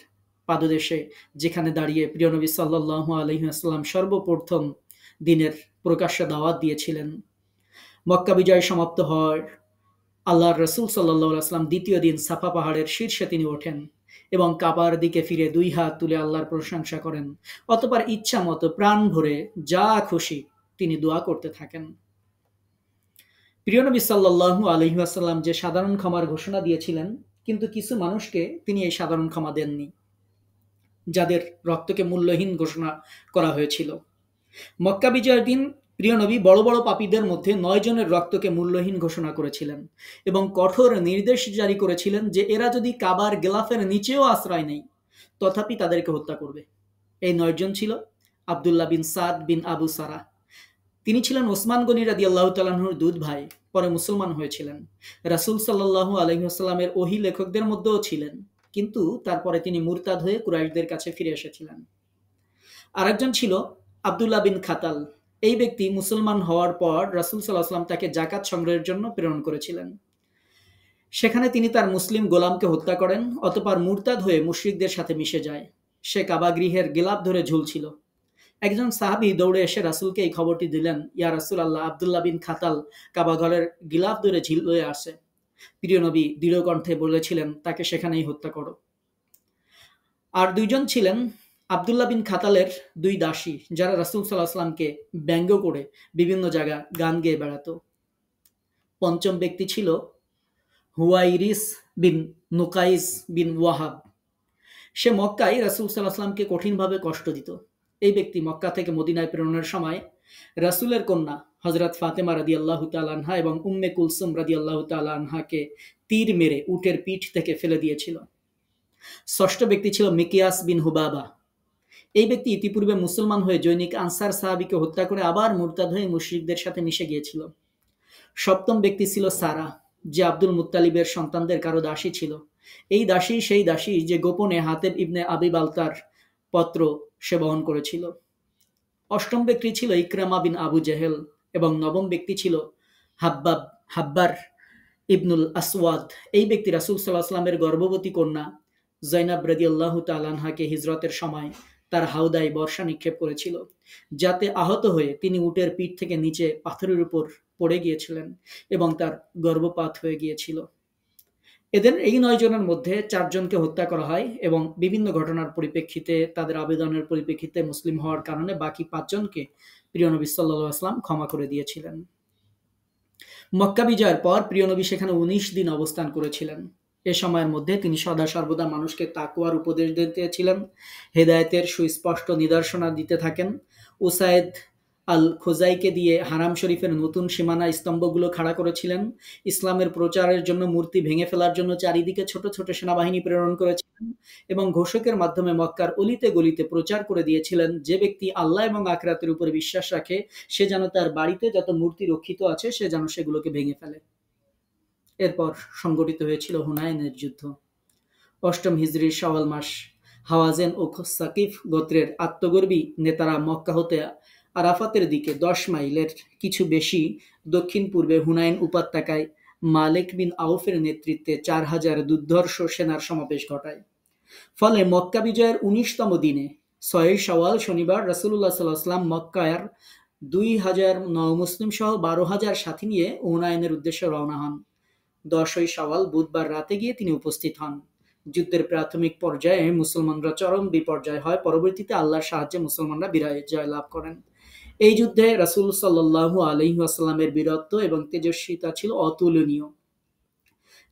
পাদদেশে, যেখানে দাঁড়িয়ে প্রিয় নবী সাল্লাল্লাহু আলাইহি ওয়াসাল্লাম সর্বপ্রথম দিনের প্রকাশ্য দাওয়াত দিয়েছিলেন। মক্কা বিজয় সমাপ্ত হওয়ার আল্লাহর রাসূল সাল্লাল্লাহু আলাইহি ওয়াসাল্লাম দ্বিতীয় দিন সাফা পাহাড়ের শীর্ষে তিনি ওঠেন এবং কাবার দিকে ফিরে দুই হাত তুলে আল্লাহর প্রশংসা করেন। অতঃপর ইচ্ছা মতো প্রাণ ভরে যা খুশি তিনি দোয়া করতে থাকেন। প্রিয় নবী সাল্লাল্লাহু আলাইহি ওয়াসাল্লাম যে সাধারণ ক্ষমার ঘোষণা দিয়েছিলেন, কিন্তু কিছু মানুষকে তিনি এই সাধারণ ক্ষমা দেননি, যাদের রক্তকে মূল্যহীন ঘোষণা করা হয়েছিল। মক্কা বিজয়ের দিন প্রিয় নবী বড় বড় পাপীদের মধ্যে 9 জনের রক্তকে মূল্যহীন ঘোষণা করেছিলেন এবং কঠোর নির্দেশ জারি করেছিলেন যে এরা যদি কাবার গিলাফের নিচেও আশ্রয় নেয় তথাপি তাদেরকে হত্যা করবে। এই 9 জন ছিল আব্দুল্লাহ বিন সাদ বিন আবু সারা। তিনি ছিলেন ওসমান গনি রাদিয়াল্লাহু তাআলা আনহুর দুধ ভাই, পরে মুসলমান হয়েছিলেন। রাসূল সাল্লাল্লাহু আলাইহি ওয়াসাল্লামের ওহী লেখকদের মধ্যেও ছিলেন, কিন্তু তারপরে তিনি মুরতাদ হয়ে কুরাইশদের কাছে ফিরে এসেছিলেন। আরেকজন ছিল আব্দুল্লাহ বিন খাতাল। এই ব্যক্তি মুসলমান হওয়ার পর রাসূল সাল্লাল্লাহু আলাইহি ওয়াসাল্লাম তাকে যাকাত সংগ্রহের জন্য প্রেরণ করেছিলেন। সেখানে তিনি তার মুসলিম গোলামকে হত্যা করেন, অতঃপর মুরতাদ হয়ে মুশরিকদের সাথে মিশে যায়। সে কাবা গৃহের গিলাফ ধরে ঝুলছিল। একজন সাহাবী দৌড়ে এসে রাসূলকে এই খবরটি দিলেন, ইয়া রাসূলুল্লাহ, আব্দুল্লাহ বিন খাতাল কাবা ঘরের গিলাফ ধরে ঝুলে আসে। প্রিয় নবী দৃঢ় কণ্ঠে বলেছিলেন, তাকে সেখানেই হত্যা করো। আর দুইজন ছিলেন আব্দুল্লাহ বিন খাতালের দুই দাসী, যারা রাসূল সাল্লাল্লাহু আলাইহি ওয়াসাল্লামকে ব্যঙ্গ করে বিভিন্ন জায়গা গান গেয়ে বেড়াতো। পঞ্চম ব্যক্তি ছিল হুয়াইরিস বিন নুকাইস বিন ওয়াহাব। সে মক্কায় রাসূল সাল্লাল্লাহু আলাইহি ওয়াসাল্লামকে কঠিনভাবে কষ্ট দিত। এই ব্যক্তি মক্কা থেকে মদিনায় প্রেরণের সময় রাসূলের কন্যা হযরত ফাতেমা রাদিয়াল্লাহু তাআলা আনহা এবং উম্মে কুলসুম রাদিয়াল্লাহু তাআলা আনহাকে তীর মেরে উটের পিঠ থেকে ফেলে দিয়েছিল। ষষ্ঠ ব্যক্তি ছিল মিকিয়াস বিন হুবাবা। এই ব্যক্তি ইতিপূর্বে মুসলমান হয়ে জৈনিক আনসার সাহাবীকে হত্যা করে আবার মুরতাদ হয়ে মুশরিকদের সাথে মিশে গিয়েছিল। সপ্তম ব্যক্তি ছিল সারা, যে আব্দুল মুত্তালিবের সন্তানদের কারো দাসী ছিল। এই দাসী সেই দাসী যে গোপনে হাতেব ইবনে আবি বালতার পত্র সে বহন করেছিল। অষ্টম ব্যক্তি ছিল ইকরামা বিন আবু জেহেল এবং নবম ব্যক্তি ছিল হাব্বার ইবনুল আসওয়াদ। এই ব্যক্তি রাসূল সাল্লাল্লাহু আলাইহি ওয়াসাল্লামের গর্ভবতী কন্যা যায়নাব রাদিয়াল্লাহু তাআলা আনহাকে হিজরতের সময় তার হাওদায় বর্ষা নিক্ষেপ করেছিল, যাতে আহত হয়ে তিনি উটের পিঠ থেকে নিচে পাথরের উপর পড়ে গিয়েছিলেন এবং তার গর্ভপাত হয়ে গিয়েছিল। এদের এই 9 জনের মধ্যে 4 জনকে হত্যা করা হয় এবং বিভিন্ন ঘটনার পরিপ্রেক্ষিতে তাদের আবেদনের পরিপ্রেক্ষিতে মুসলিম হওয়ার কারণে বাকি 5 জনকে প্রিয় নবী সাল্লাল্লাহু আলাইহি ওয়াসাল্লাম ক্ষমা করে দিয়েছিলেন। মক্কা বিজয়ের পর প্রিয় নবী সেখানে 19 দিন অবস্থান করেছিলেন। এ সময়ের মধ্যে তিনি সদা সর্বদা মানুষকে তাকওয়ার উপদেশ দিতেছিলেন, হেদায়েতের সুস্পষ্ট নিদর্শনা দিতে থাকেন। উসাইদ আল খুজাইকে দিয়ে হারাম শরীফের নতুন সীমানা স্তম্ভগুলো খাড়া করেছিলেন। ইসলামের প্রচারের জন্য মূর্তি ভেঙে ফেলার জন্য চারিদিকে ছোট ছোট সেনাবাহিনী প্রেরণ করেছিলেন এবং ঘোষকের মাধ্যমে মক্কার অলিতে গলিতে প্রচার করে দিয়েছিলেন, যে ব্যক্তি আল্লাহ এবং আখিরাতের উপরে বিশ্বাস রাখে সে যেন তার বাড়িতে যত মূর্তি রক্ষিত আছে সে যেন সেগুলোকে ভেঙে ফেলে। এরপর সংগঠিত হয়েছিল হুনাইনের যুদ্ধ। 8ম হিজরির শাওয়াল মাস হাওয়াজেন ও সাকিফ গোত্রের আত্মগর্বী নেতারা মক্কা হতে আরাফাতের দিকে 10 মাইলের কিছু বেশি দক্ষিণ পূর্বে হুনাইন উপত্যকায় মালিক বিন আউফের নেতৃত্বে 4000 দুর্ধর্ষ সেনার সমাবেশ ঘটায়। ফলে মক্কা বিজয়ের 19তম দিনে 6 শাওয়াল শনিবার রাসূলুল্লাহ সাল্লাল্লাহু আলাইহি ওয়াসাল্লাম মক্কার 2000 নও মুসলিম সহ 12000 সাথী নিয়ে হুনাইনের উদ্দেশ্যে রওনা হন। 10ই শাওয়াল বুধবার রাতে গিয়ে তিনি উপস্থিত হন। যুদ্ধের প্রাথমিক পর্যায়ে মুসলমানরা চরম বিপর্যয় হয়, পরবর্তীতে আল্লাহর সাহায্যে মুসলমানরা বিজয় লাভ করেন। এই যুদ্ধে রাসূল সাল্লাল্লাহু আলাইহি ওয়াসাল্লামের বীরত্ব এবং তেজস্বিতা ছিল অতুলনীয়।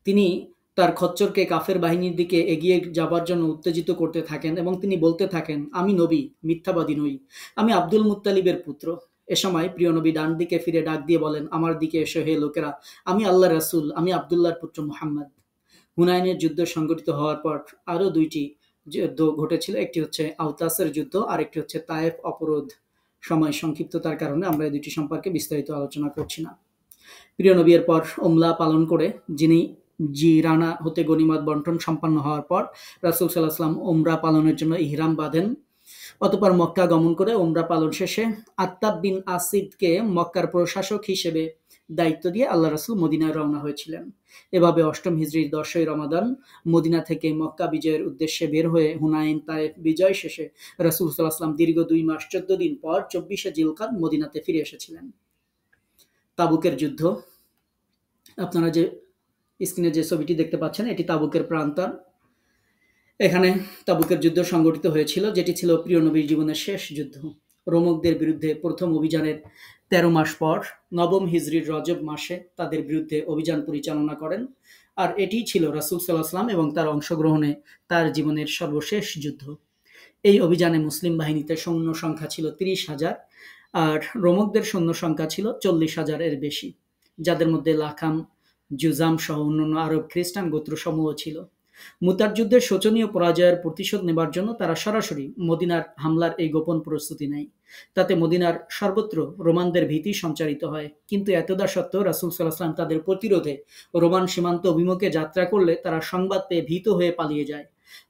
তিনি তার খচ্চরকে কাফের বাহিনীর দিকে এগিয়ে যাবার জন্য উত্তেজিত করতে থাকেন এবং তিনি বলতে থাকেন, আমি নবী, মিথ্যাবাদী নই। আমি আব্দুল মুত্তালিবের পুত্র। এ সময় প্রিয় নবী ডান দিকে ফিরে ডাক দিয়ে বলেন, আমার দিকে এসো হে লোকেরা, আমি আল্লাহর রাসূল, আমি আব্দুল্লাহর পুত্র মুহাম্মদ। হুনাইনের যুদ্ধ সংঘটিত হওয়ার পর আরও দুইটি যুদ্ধ ঘটেছিল। একটি হচ্ছে আওতাসের যুদ্ধ, আর একটি হচ্ছে তায়েফ অবরোধ। সময় সংক্ষিপ্ততার কারণে আমরা এই দুটি সম্পর্কে বিস্তারিত আলোচনা করছি না। প্রিয় নবী এর পর ওমরা পালন করে যিনি জিরানা হতে গনিমত বন্টন সম্পন্ন হওয়ার পর রাসূল সাল্লাল্লাহু আলাইহি ওয়াসাল্লাম ওমরা পালনের জন্য ইহরাম বাঁধেন। অতঃপর মক্কা গমন করে ওমরা পালন শেষে আত্তাব বিন আসিদকে মক্কার প্রশাসক হিসেবে দায়িত্ব দিয়ে আল্লাহ রাসূল মদিনায় রওনা হয়েছিলেন। এভাবে অষ্টম হিজরির 10ই রমাদান মদিনা থেকে মক্কা বিজয়ের উদ্দেশ্যে বের হয়ে হুনাইন তায়েফ বিজয় শেষে রাসূল সাল্লাল্লাহু আলাইহি ওয়াসাল্লাম দীর্ঘ 2 মাস 14 দিন পর 24শে জিলকাদ মদিনাতে ফিরে এসেছিলেন। তাবুকের যুদ্ধ। আপনারা যে স্ক্রিনে যে ছবিটি দেখতে পাচ্ছেন এটি তাবুকের প্রান্তর। এখানে তাবুকের যুদ্ধ সংগঠিত হয়েছিল, যেটি ছিল প্রিয় নবীর জীবনের শেষ যুদ্ধ। রোমকদের বিরুদ্ধে প্রথম অভিযানের 13 মাস পর 9ম হিজরির রজব মাসে তাদের বিরুদ্ধে অভিযান পরিচালনা করেন। আর এটিই ছিল রাসূল সাল্লাল্লাহু আলাইহি ওয়াসাল্লাম এবং তার অংশগ্রহণে তার জীবনের সর্বশেষ যুদ্ধ। এই অভিযানে মুসলিম বাহিনীতে সৈন্য সংখ্যা ছিল 30,000 আর রোমকদের সৈন্য সংখ্যা ছিল 40,000 এর বেশি, যাদের মধ্যে লাখাম, জুজাম সহ অন্যান্য আরব খ্রিস্টান গোত্রসমূহ ছিল। মুতার যুদ্ধের শোচনীয় পরাজয়ের প্রতিশোধ নেবার জন্য তারা সরাসরি মদিনার হামলার এই গোপন প্রস্তুতি নেয়। তাতে মদিনার সর্বত্র রোমানদের ভীতি সঞ্চারিত হয়। কিন্তু এতদা সত্ত্বেও রাসূল সাল্লাল্লাহু আলাইহি ওয়াসাল্লাম তাদের প্রতিরোধে রোমান সীমান্ত অভিমুখে যাত্রা করলে তারা সংবাদ পেয়ে ভীত হয়ে পালিয়ে যায়।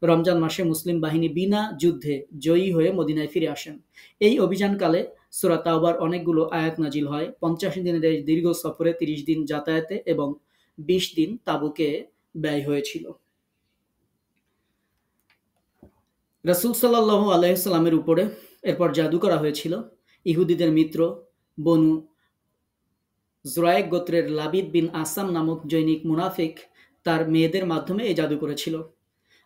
রমজান মাসে মুসলিম বাহিনী বিনা যুদ্ধে জয়ী হয়ে মদিনায় ফিরে আসেন। এই অভিযানকালে সূরা তাওবার অনেকগুলো আয়াত নাজিল হয়। 50 দিনের এই দীর্ঘ সফরে 30 দিন যাতায়াতে এবং 20 দিন তাবুকে ব্যয় হয়েছিল। রাসূল সাল্লাল্লাহু আলাইহি ওয়াসাল্লামের উপরে এরপর জাদু করা হয়েছিল। ইহুদিদের মিত্র বনু জুরাইক গোত্রের লাবিদ বিন আসাম নামক জৈনিক মুনাফিক তার মেয়েদের মাধ্যমে এই জাদু করেছিল।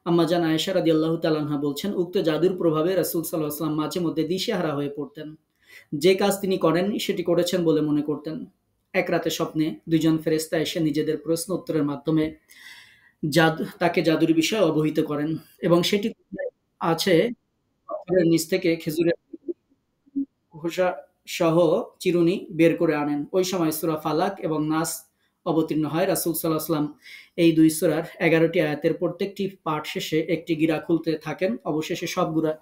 আম্মা জান আয়েশা রাদিয়াল্লাহু তাআলা আনহা বলছেন, উক্ত জাদুর প্রভাবে রাসূল সাল্লাল্লাহু আলাইহি ওয়াসাল্লাম মাঝে মধ্যে দিশেহারা হয়ে পড়তেন। যে কাজ তিনি করেননি সেটি করেছেন বলে মনে করতেন। এক রাতে স্বপ্নে দুইজন ফেরেশতা এসে নিজেদের প্রশ্ন উত্তরের মাধ্যমে তাকে জাদুর বিষয়ে অবহিত করেন এবং সেটি আছে পাথরের নিচ থেকে খেজুরের খোসা সহ চিরুনি বের করে আনেন। ওই সময় সূরা ফালাক এবং নাস অবতীর্ণ হয়। রাসূল সাল্লাল্লাহু আলাইহি ওয়াসাল্লাম এই দুই সূরার 11টি আয়াতের প্রত্যেকটি পাঠ শেষে একটি গিরা খুলতে থাকেন। অবশেষে সব গুড়া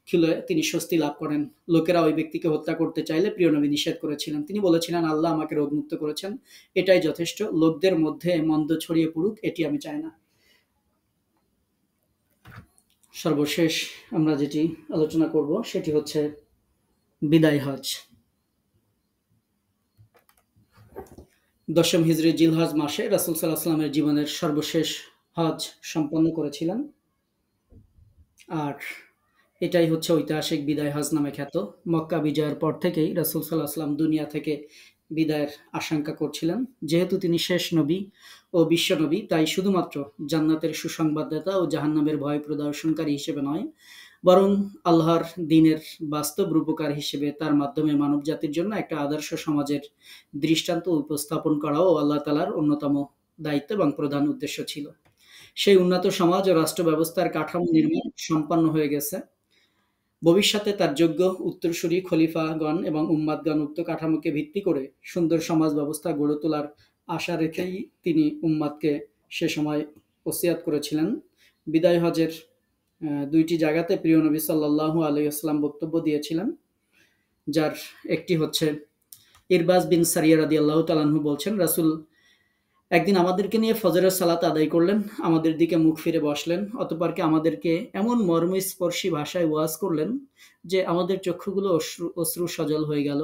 খুলে তিনি স্বস্তি লাভ করেন। লোকেরা ওই ব্যক্তিকে হত্যা করতে চাইলে প্রিয় নবী নিষেধ করেছিলেন। তিনি বলেছিলেন, আল্লাহ আমাকে রোগমুক্ত করেছেন, এটাই যথেষ্ট। লোকদের মধ্যে মন্দ ছড়িয়ে পড়ুক, এটি আমি চাই না। সর্বশেষ আমরা যেটি আলোচনা করব সেটি হচ্ছে বিদায় হজ। 10ম হিজরি জিলহজ মাসে রাসূল সাল্লাল্লাহু আলাইহি ওয়াসাল্লামের জীবনের সর্বশেষ হজ সম্পন্ন করেছিলেন। আর এটাই হচ্ছে ঐতিহাসিক বিদায় হজ নামে খ্যাত। মক্কা বিজয়ের পর থেকেই রাসূল সাল্লাল্লাহু আলাইহি ওয়াসাল্লাম দুনিয়া থেকে বিদায়ের আশঙ্কা করছিলেন। যেহেতু তিনি শেষ নবী ও বিশ্বনবী, তাই শুধুমাত্র জান্নাতের সুসংবাদদাতা ও জাহান্নামের ভয় প্রদর্শনকারী হিসেবে নয়, বরং আল্লাহর দ্বীনের বাস্তব রূপকার হিসেবে তার মাধ্যমে মানবজাতির জন্য একটা আদর্শ সমাজের দৃষ্টান্ত উপস্থাপন করাও আল্লাহ তাআলার অন্যতম দায়িত্ব এবং প্রধান উদ্দেশ্য ছিল। সেই উন্নত সমাজ ও রাষ্ট্র ব্যবস্থার কাঠামো নির্মাণ সম্পন্ন হয়ে গেছে। ভবিষ্যতে তার যোগ্য উত্তরসূরি খলিফাগণ এবং উম্মাদগণ উক্ত কাঠামোকে ভিত্তি করে সুন্দর সমাজ ব্যবস্থা গড়ে তোলার আশা রেখেই তিনি উম্মাদকে সে সময় ওসিয়াত করেছিলেন। বিদায় হজের 2টি জায়গাতে প্রিয় নবী সাল্লাল্লাহু আলাইহি ওয়াসাল্লাম বক্তব্য দিয়েছিলেন, যার একটি হচ্ছে ইরবাজ বিন সারিয়া রাদিয়াল্লাহু তাআলা আনহু বলছেন, রাসূল একদিন আমাদেরকে নিয়ে ফজরের সালাত আদায় করলেন, আমাদের দিকে মুখ ফিরে বসলেন, অতঃপর আমাদেরকে এমন মর্মস্পর্শী ভাষায় ওয়াজ করলেন যে আমাদের চক্ষুগুলো অশ্রু সজল হয়ে গেল,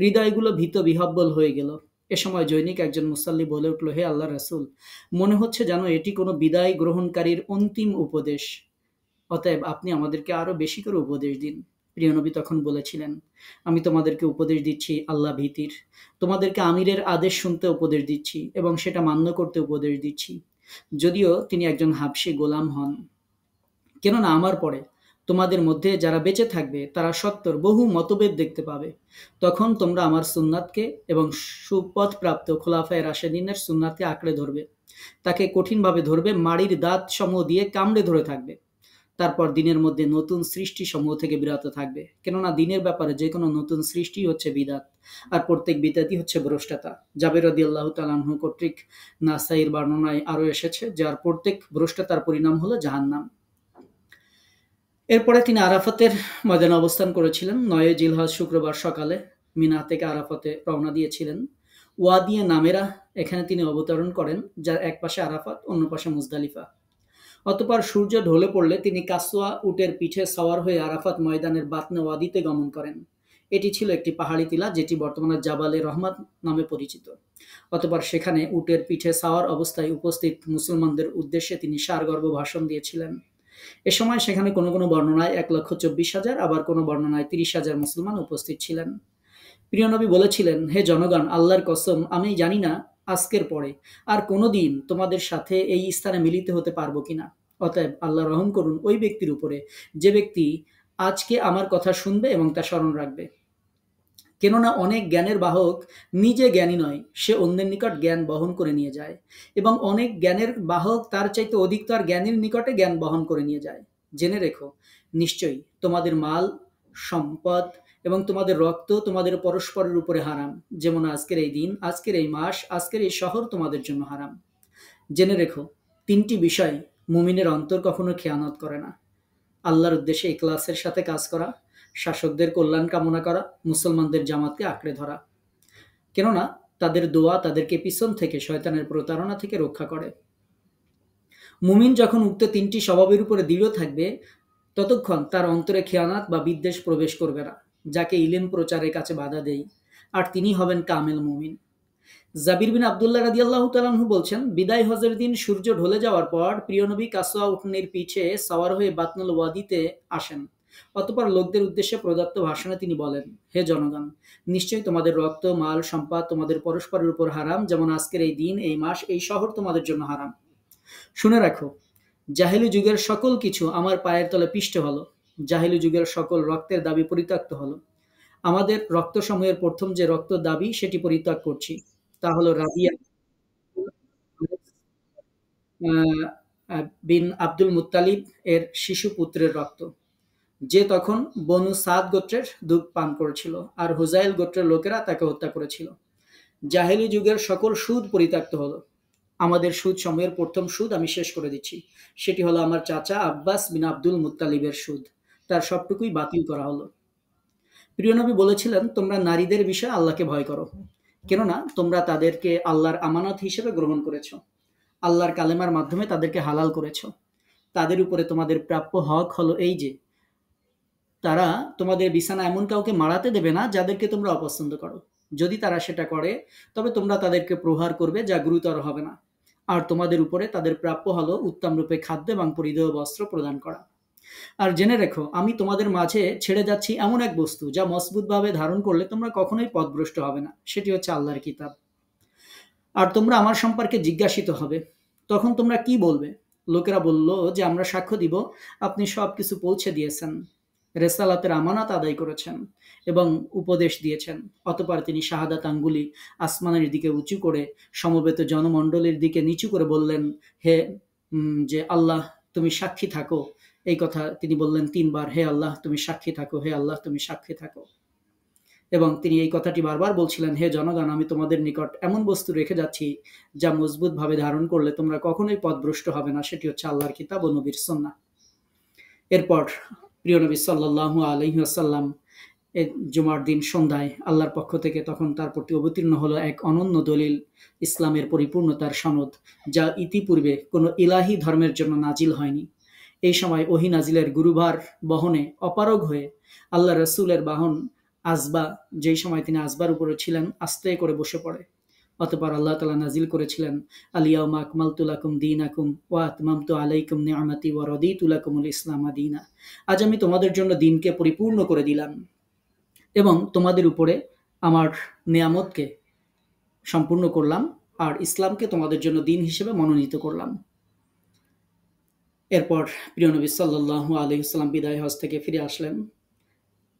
হৃদয়গুলো ভীত বিহ্বল হয়ে গেল। এ সময় জৈনিক একজন মুসাল্লি বলে উঠল, হে আল্লাহর রাসূল, মনে হচ্ছে যেন এটি কোনো বিদায় গ্রহণকারীর অন্তিম উপদেশ, অতএব আপনি আমাদেরকে আরো বেশি করে উপদেশ দিন। প্রিয় নবী তখন বলেছিলেন, আমি তোমাদেরকে উপদেশ দিচ্ছি আল্লাহ ভীতির, তোমাদেরকে আমিরের আদেশ শুনতে উপদেশ দিচ্ছি এবং সেটা মান্য করতে উপদেশ দিচ্ছি, যদিও তিনি একজন হাবশী গোলাম হন। কেননা আমার পরে তোমাদের মধ্যে যারা বেঁচে থাকবে তারা সত্তর বহু মতভেদ দেখতে পাবে। তখন তোমরা আমার সুন্নাতকে এবং সুপথপ্রাপ্ত খোলাফায়ে রাশেদিনের সুন্নাতকে আঁকড়ে ধরবে, তাকে কঠিনভাবে ধরবে, মাড়ির দাঁত সমূহ দিয়ে কামড়ে ধরে থাকবে। তারপর দিনের মধ্যে নতুন সৃষ্টি সমূহ থেকে বিরত থাকবে, কেননা দিনের ব্যাপারে যে কোনো নতুন সৃষ্টি হচ্ছে বিদাত, আর প্রত্যেক বিদাতই হচ্ছে ভ্রষ্টতা। জাবের রাদিয়াল্লাহু তাআলা আনহু কর্তৃক নাসাইর বর্ণনায় আরও এসেছে, যার প্রত্যেক ভ্রষ্টতার পরিণাম হলো জাহান্নাম। এরপরে তিনি আরাফাতের ময়দানে অবস্থান করেছিলেন। ৯ জিলহজ শুক্রবার সকালে মিনা থেকে আরাফাতে রওনা দিয়েছিলেন। ওয়াদিয়ে নামেরা, এখানে তিনি অবতরণ করেন, যার এক পাশে আরাফাত, অন্য পাশে মুজদালিফা। অতঃপর সূর্য ঢলে পড়লে তিনি কাসওয়া উটের পিঠে সওয়ার হয়ে আরাফাত ময়দানের বাতনে ওয়াদিতে গমন করেন। এটি ছিল একটি পাহাড়ি টিলা, যেটি বর্তমানে জাবালে রহমাত নামে পরিচিত। অতঃপর সেখানে উটের পিঠে সাওয়ার অবস্থায় উপস্থিত মুসলমানদের উদ্দেশ্যে তিনি সারগর্ভ ভাষণ দিয়েছিলেন। এ সময় সেখানে কোনো কোনো বর্ণনায় ১,২৪,০০০, আবার কোনো বর্ণনায় ৩০,০০০ মুসলমান উপস্থিত ছিলেন। প্রিয় নবী বলেছিলেন, হে জনগণ, আল্লাহর কসম, আমি জানি না আজকের পরে আর কোনোদিন তোমাদের সাথে এই স্থানে মিলিত হতে পারবো কিনা। অতএব আল্লাহ রহম করুন ওই ব্যক্তির উপরে যে ব্যক্তি আজকে আমার কথা শুনবে এবং তা স্মরণ রাখবে। কেননা অনেক জ্ঞানের বাহক নিজে জ্ঞানী নয়, সে অন্যের নিকট জ্ঞান বহন করে নিয়ে যায়, এবং অনেক জ্ঞানের বাহক তার চাইতে অধিকতর জ্ঞানীর নিকটে জ্ঞান বহন করে নিয়ে যায়। জেনে রেখো, নিশ্চয়ই তোমাদের মাল, সম্পদ এবং তোমাদের রক্ত তোমাদের পরস্পরের উপরে হারাম, যেমন আজকের এই দিন, আজকের এই মাস, আজকের এই শহর তোমাদের জন্য হারাম। জেনে রেখো, তিনটি বিষয় মুমিনের অন্তর কখনো খেয়ানত করে না: আল্লাহর উদ্দেশ্যে ইখলাসের সাথে কাজ করা, শাসকদের কল্যাণ কামনা করা, মুসলমানদের জামাতকে আঁকড়ে ধরা। কেননা তাদের দোয়া তাদেরকে পিছন থেকে শয়তানের প্রতারণা থেকে রক্ষা করে। মুমিন যখন উক্ত তিনটি স্বভাবের উপরে দৃঢ় থাকবে, ততক্ষণ তার অন্তরে খেয়ানাত বা বিদ্বেষ প্রবেশ করবে না, যাকে ইলম প্রচারের কাছে বাধা দেয়, আর তিনি হবেন কামেল মুমিন। জাবির বিন আব্দুল্লাহ রাদিয়াল্লাহু তাআলা আনহু বলছেন, বিদায় হজের দিন সূর্য ঢলে যাওয়ার পর প্রিয় নবী কাসওয়া উটনীর পিঠে সাওয়ার হয়ে বাতনুল ওয়াদিতে আসেন। অতঃপর লোকদের উদ্দেশ্যে প্রদত্ত ভাষণে তিনি বলেন, হে জনগণ, নিশ্চয়ই তোমাদের রক্ত, মাল, সম্পদ তোমাদের পরস্পরের উপর হারাম, যেমন আজকের এই দিন, এই মাস, এই শহর তোমাদের জন্য হারাম। শুনে রাখো, জাহেলি যুগের সকল কিছু আমার পায়ের তলে পিষ্ট হলো। জাহেলি যুগের সকল রক্তের দাবি পরিত্যক্ত হলো। আমাদের রক্তসমূহের প্রথম যে রক্ত দাবি সেটি পরিত্যাগ করছি, তা হলো রাবিয়া বিন আব্দুল মুত্তালিব এর শিশু পুত্রের রক্ত, যে তখন বনু সাদ গোত্রের দুধ পান করেছিল, আর হুজাইল গোত্রের লোকেরা তাকে হত্যা করেছিল। জাহেলি যুগের সকল সুদ পরিত্যক্ত হলো। আমাদের সুদ সমূহের প্রথম সুদ আমি শেষ করে দিচ্ছি, সেটি হলো আমার চাচা আব্বাস বিন আব্দুল মুত্তালিবের সুদ, তার সবটুকুই বাতিল করা হলো। প্রিয় নবী বলেছিলেন, তোমরা নারীদের বিষয়ে আল্লাহকে ভয় করো, কেননা তোমরা তাদেরকে আল্লাহর আমানত হিসেবে গ্রহণ করেছো, আল্লাহর কালেমার মাধ্যমে তাদেরকে হালাল করেছো। তাদের উপরে তোমাদের প্রাপ্য হক হলো এই যে, তারা তোমাদের বিছানা এমন কাউকে মারাতে দেবে না যাদেরকে তোমরা অপছন্দ করো। যদি তারা সেটা করে, তবে তোমরা তাদেরকে প্রহার করবে, যা গুরুতর হবে না। আর তোমাদের উপরে তাদের প্রাপ্য হলো উত্তম রূপে খাদ্য এবং পরিধেয় বস্ত্র প্রদান করা। আর জেনে রেখো, আমি তোমাদের মাঝে ছেড়ে যাচ্ছি এমন এক বস্তু, যা মজবুতভাবে ধারণ করলে তোমরা কখনোই পথভ্রষ্ট হবে না, সেটি হচ্ছে আল্লাহর কিতাব। আর তোমরা আমার সম্পর্কে জিজ্ঞাসিত হবে, তখন তোমরা কি বলবে? লোকেরা বলল যে, আমরা সাক্ষ্য দিব আপনি সবকিছু পৌঁছে দিয়েছেন, রেসালাতের আমানত আদায় করেছেন এবং উপদেশ দিয়েছেন। অতঃপর তিনি শাহাদাত আঙ্গুলি আসমানের দিকে উঁচু করে সমবেত জনমণ্ডলীর দিকে নিচু করে বললেন, হে যে আল্লাহ, তুমি সাক্ষী থাকো। এই কথা তিনি বললেন ৩ বার, হে আল্লাহ তুমি সাক্ষী থাকো, হে আল্লাহ তুমি সাক্ষী থাকো। এবং তিনি এই কথাটি বারবার বলছিলেন, হে জনগণ, আমি তোমাদের নিকট এমন বস্তু রেখে যাচ্ছি যা মজবুতভাবে ধারণ করলে তোমরা কখনোই পথভ্রষ্ট হবে না, সেটি হচ্ছে আল্লাহর কিতাব ও নবীর সুন্নাহ। এরপর প্রিয় নবী সাল্লাল্লাহু আলাইহি ওয়াসাল্লাম জুমার দিন সন্ধ্যায় আল্লাহর পক্ষ থেকে তখন তার প্রতি অবতীর্ণ হলো এক অনন্য দলিল, ইসলামের পরিপূর্ণতার সনদ, যা ইতিপূর্বে কোনো ইলাহি ধর্মের জন্য নাজিল হয়নি। এই সময় ওহী নাজিলের গুরুভার বহনে অপারগ হয়ে আল্লাহ রসুলের বাহন আজবা, যেই সময় তিনি আজবার উপরে ছিলেন, আস্তে করে বসে পড়ে। অতঃপর আল্লাহ তাআলা নাজিল করেছিলেন, আল-ইয়াউমা আকমালতু লাকুম দীনাকুম ওয়া আতমামতু আলাইকুম নি'মাতি ওয়া রাদিতু লাকুমুল ইসলামা দীনা। আজ আমি তোমাদের জন্য দিনকে পরিপূর্ণ করে দিলাম এবং তোমাদের উপরে আমার নিয়ামতকে সম্পূর্ণ করলাম আর ইসলামকে তোমাদের জন্য দিন হিসেবে মনোনীত করলাম। এরপর প্রিয় নবী সাল্লাল্লাহু আলাইহি ওয়াসাল্লাম বিদায় হজ থেকে ফিরে আসলেন।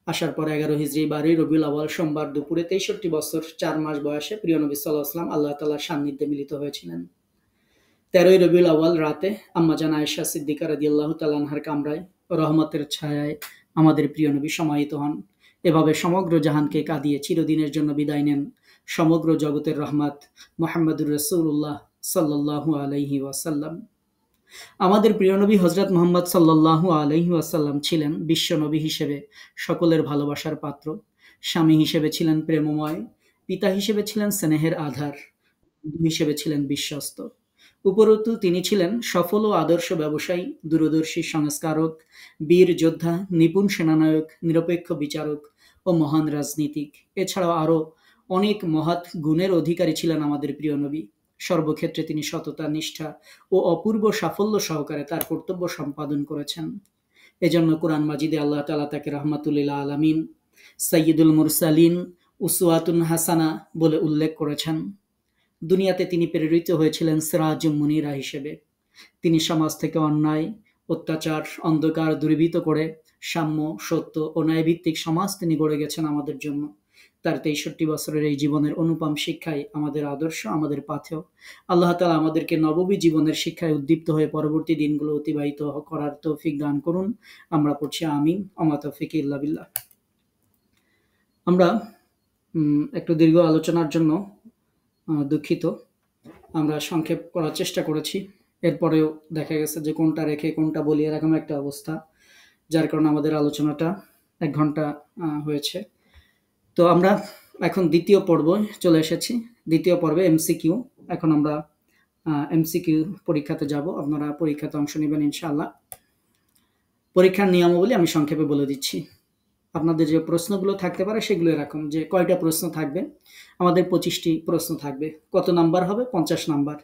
আসার পর 11 হিজরি 12 রবিউল আউয়াল সোমবার দুপুরে 63 বছর 4 মাস বয়সে প্রিয় নবী সাল্লাল্লাহু আলাইহি ওয়াসাল্লাম আল্লাহ তাআলার সান্নিধ্যে মিলিত হয়েছিলেন। 13 রবিউল আউয়াল রাতে আম্মা জান আয়েশা সিদ্দিকা রাদিয়াল্লাহু তাআলা আনহার কামরায় রহমতের ছায়ায় আমাদের প্রিয় নবী সমাহিত হন। এভাবে সমগ্র জাহানকে কাঁদিয়ে চিরদিনের জন্য বিদায় নেন সমগ্র জগতের রহমত মুহাম্মদুর রাসূলুল্লাহ সাল্লাল্লাহু আলাইহি ওয়াসাল্লাম। আমাদের প্রিয় নবী হযরত মুহাম্মদ সাল্লাল্লাহু আলাইহি ওয়াসাল্লাম ছিলেন বিশ্ব নবী হিসেবে সকলের ভালোবাসার পাত্র, স্বামী হিসেবে ছিলেন প্রেমময়, পিতা হিসেবে ছিলেন স্নেহের আধার, বন্ধু হিসেবে ছিলেন বিশ্বস্ত। উপরন্তু তিনি ছিলেন সফল ও আদর্শ ব্যবসায়ী, দূরদর্শী সংস্কারক, বীর যোদ্ধা, নিপুণ সেনানায়ক, নিরপেক্ষ বিচারক ও মহান রাজনীতিক। এছাড়াও আরও অনেক মহৎ গুণের অধিকারী ছিলেন আমাদের প্রিয় নবী। সর্বক্ষেত্রে তিনি সততা, নিষ্ঠা ও অপূর্ব সাফল্য সহকারে তার কর্তব্য সম্পাদন করেছেন। এজন্য কোরআন মাজিদে আল্লাহ তাআলা তাকে রাহমাতুল লিল আলামিন, সাইয়্যিদুল মুরসালিন, উসওয়াতুন হাসানা বলে উল্লেখ করেছেন। দুনিয়াতে তিনি প্রেরিত হয়েছিলেন সিরাজুম মুনিরা হিসেবে। তিনি সমাজ থেকে অন্যায়, অত্যাচার, অন্ধকার দূরীভূত করে সাম্য, সত্য ও ন্যায়ভিত্তিক সমাজ তিনি গড়ে গেছেন আমাদের জন্য। তার 63 বছরের এই জীবনের অনুপম শিক্ষাই আমাদের আদর্শ, আমাদের পাথেয়। আল্লাহ তাআলা আমাদেরকে নববী জীবনের শিক্ষায় উদ্দীপ্ত হয়ে পরবর্তী দিনগুলো অতিবাহিত করার তৌফিক দান করুন। আমরা পড়ছি আমিন। ওমা তাওফিকি ইল্লা বিল্লাহ। আমরা একটু দীর্ঘ আলোচনার জন্য দুঃখিত। আমরা সংক্ষেপ করার চেষ্টা করেছি। এরপরেও দেখা গেছে যে কোনটা রেখে কোনটা বলি এরকম একটা অবস্থা, যার কারণে আমাদের আলোচনাটা 1 ঘন্টা হয়েছে। তো আমরা এখন দ্বিতীয় পর্বে চলে এসেছি। দ্বিতীয় পর্বে এমসিকিউ। এখন আমরা এমসিকিউ পরীক্ষাতে যাব। আপনারা পরীক্ষাতে অংশ নেবেন ইনশাআল্লাহ। পরীক্ষার নিয়মাবলী আমি সংক্ষেপে বলে দিচ্ছি। আপনাদের যে প্রশ্নগুলো থাকতে পারে সেগুলো এরকম যে কয়টা প্রশ্ন থাকবে। আমাদের 25টি প্রশ্ন থাকবে। কত নাম্বার হবে? 50 নাম্বার।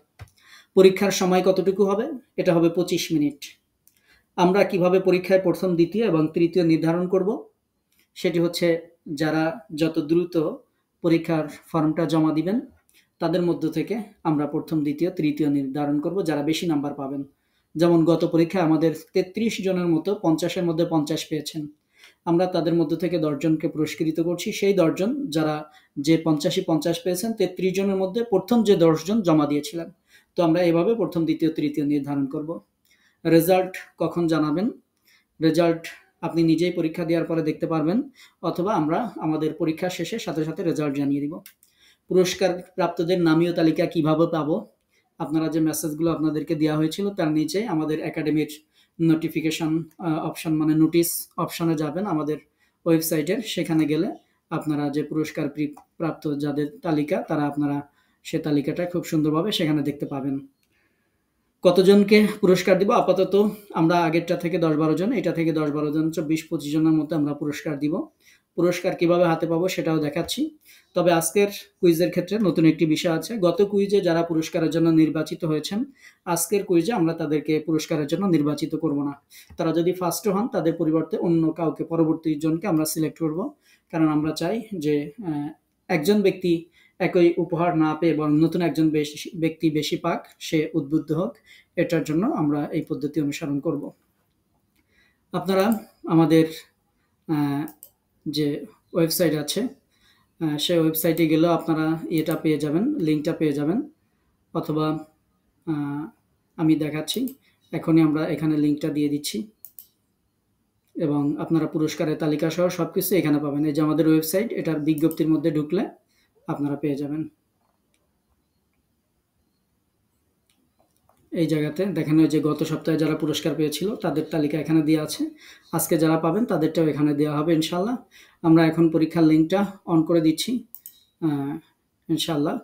পরীক্ষার সময় কতটুকু হবে? এটা হবে 25 মিনিট। আমরা কিভাবে পরীক্ষায় প্রথম, দ্বিতীয় এবং তৃতীয় নির্ধারণ করব? সেটি হচ্ছে যারা যত দ্রুত পরীক্ষার ফর্মটা জমা দিবেন তাদের মধ্য থেকে আমরা প্রথম, দ্বিতীয়, তৃতীয় নির্ধারণ করব যারা বেশি নাম্বার পাবেন। যেমন গত পরীক্ষায় আমাদের 33 জনের মতো 50-এর মধ্যে 50 পেয়েছেন। আমরা তাদের মধ্য থেকে 10 জনকে পুরস্কৃত করছি। সেই 10 জন যারা যে 50-ই 50 পেয়েছেন, 33 জনের মধ্যে প্রথম যে 10 জন জমা দিয়েছিলেন। তো আমরা এভাবে প্রথম, দ্বিতীয়, তৃতীয় নির্ধারণ করব। রেজাল্ট কখন জানাবেন? রেজাল্ট আপনি নিজেই পরীক্ষা দেওয়ার পরে দেখতে পারবেন, অথবা আমরা আমাদের পরীক্ষা শেষে সাথে সাথে রেজাল্ট জানিয়ে দিব। পুরস্কার প্রাপ্তদের নামীয় তালিকা কিভাবে পাবো? আপনারা যে মেসেজগুলো আপনাদেরকে দেওয়া হয়েছিল তার নিচে আমাদের একাডেমির নোটিফিকেশন অপশন মানে নোটিশ অপশনে যাবেন আমাদের ওয়েবসাইটের। সেখানে গেলে আপনারা যে পুরস্কার প্রাপ্ত যাদের তালিকা তারা আপনারা সে তালিকাটা খুব সুন্দরভাবে সেখানে দেখতে পাবেন। কতজনকে পুরস্কার দিব? আপাতত আমরা আগেরটা থেকে 10-12 জন, এটা থেকে 10-12 জন, 24-25 জনের মধ্যে আমরা পুরস্কার দিব। পুরস্কার কিভাবে হাতে পাবো সেটাও দেখাচ্ছি। তবে আজকের কুইজের ক্ষেত্রে নতুন একটি বিষয় আছে। গত কুইজে যারা পুরস্কারের জন্য নির্বাচিত হয়েছেন, আজকের কুইজে আমরা তাদেরকে পুরস্কারের জন্য নির্বাচিত করব না। তারা যদি ফার্স্টও হন তাদের পরিবর্তে অন্য কাউকে, পরবর্তী জনকে আমরা সিলেক্ট করব। কারণ আমরা চাই যে একজন ব্যক্তি একই উপহার না পেয়ে বরং নতুন একজন ব্যক্তি বেশি পাক, সে উদ্বুদ্ধ হোক। এটার জন্য আমরা এই পদ্ধতি অনুসরণ করব। আপনারা আমাদের যে ওয়েবসাইট আছে সেই ওয়েবসাইটে গেলেও আপনারা এটা পেয়ে যাবেন, লিঙ্কটা পেয়ে যাবেন। অথবা আমি দেখাচ্ছি, এখনই আমরা এখানে লিঙ্কটা দিয়ে দিচ্ছি এবং আপনারা পুরস্কারের তালিকা সহ সবকিছু এখানে পাবেন। এই যে আমাদের ওয়েবসাইট, এটার বিজ্ঞপ্তির মধ্যে ঢুকলে আপনারা পেয়ে যাবেন। এই জায়গাতে দেখেন ওই যে গত সপ্তাহে যারা পুরস্কার পেয়েছিল তাদের তালিকা এখানে দেওয়া আছে। আজকে যারা পাবেন তাদেরটাও এখানে দেওয়া হবে ইনশাল্লাহ। আমরা এখন পরীক্ষার লিঙ্কটা অন করে দিচ্ছি ইনশাল্লাহ।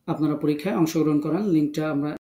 আপনারা পরীক্ষায় অংশগ্রহণ করেন। লিঙ্কটা আমরা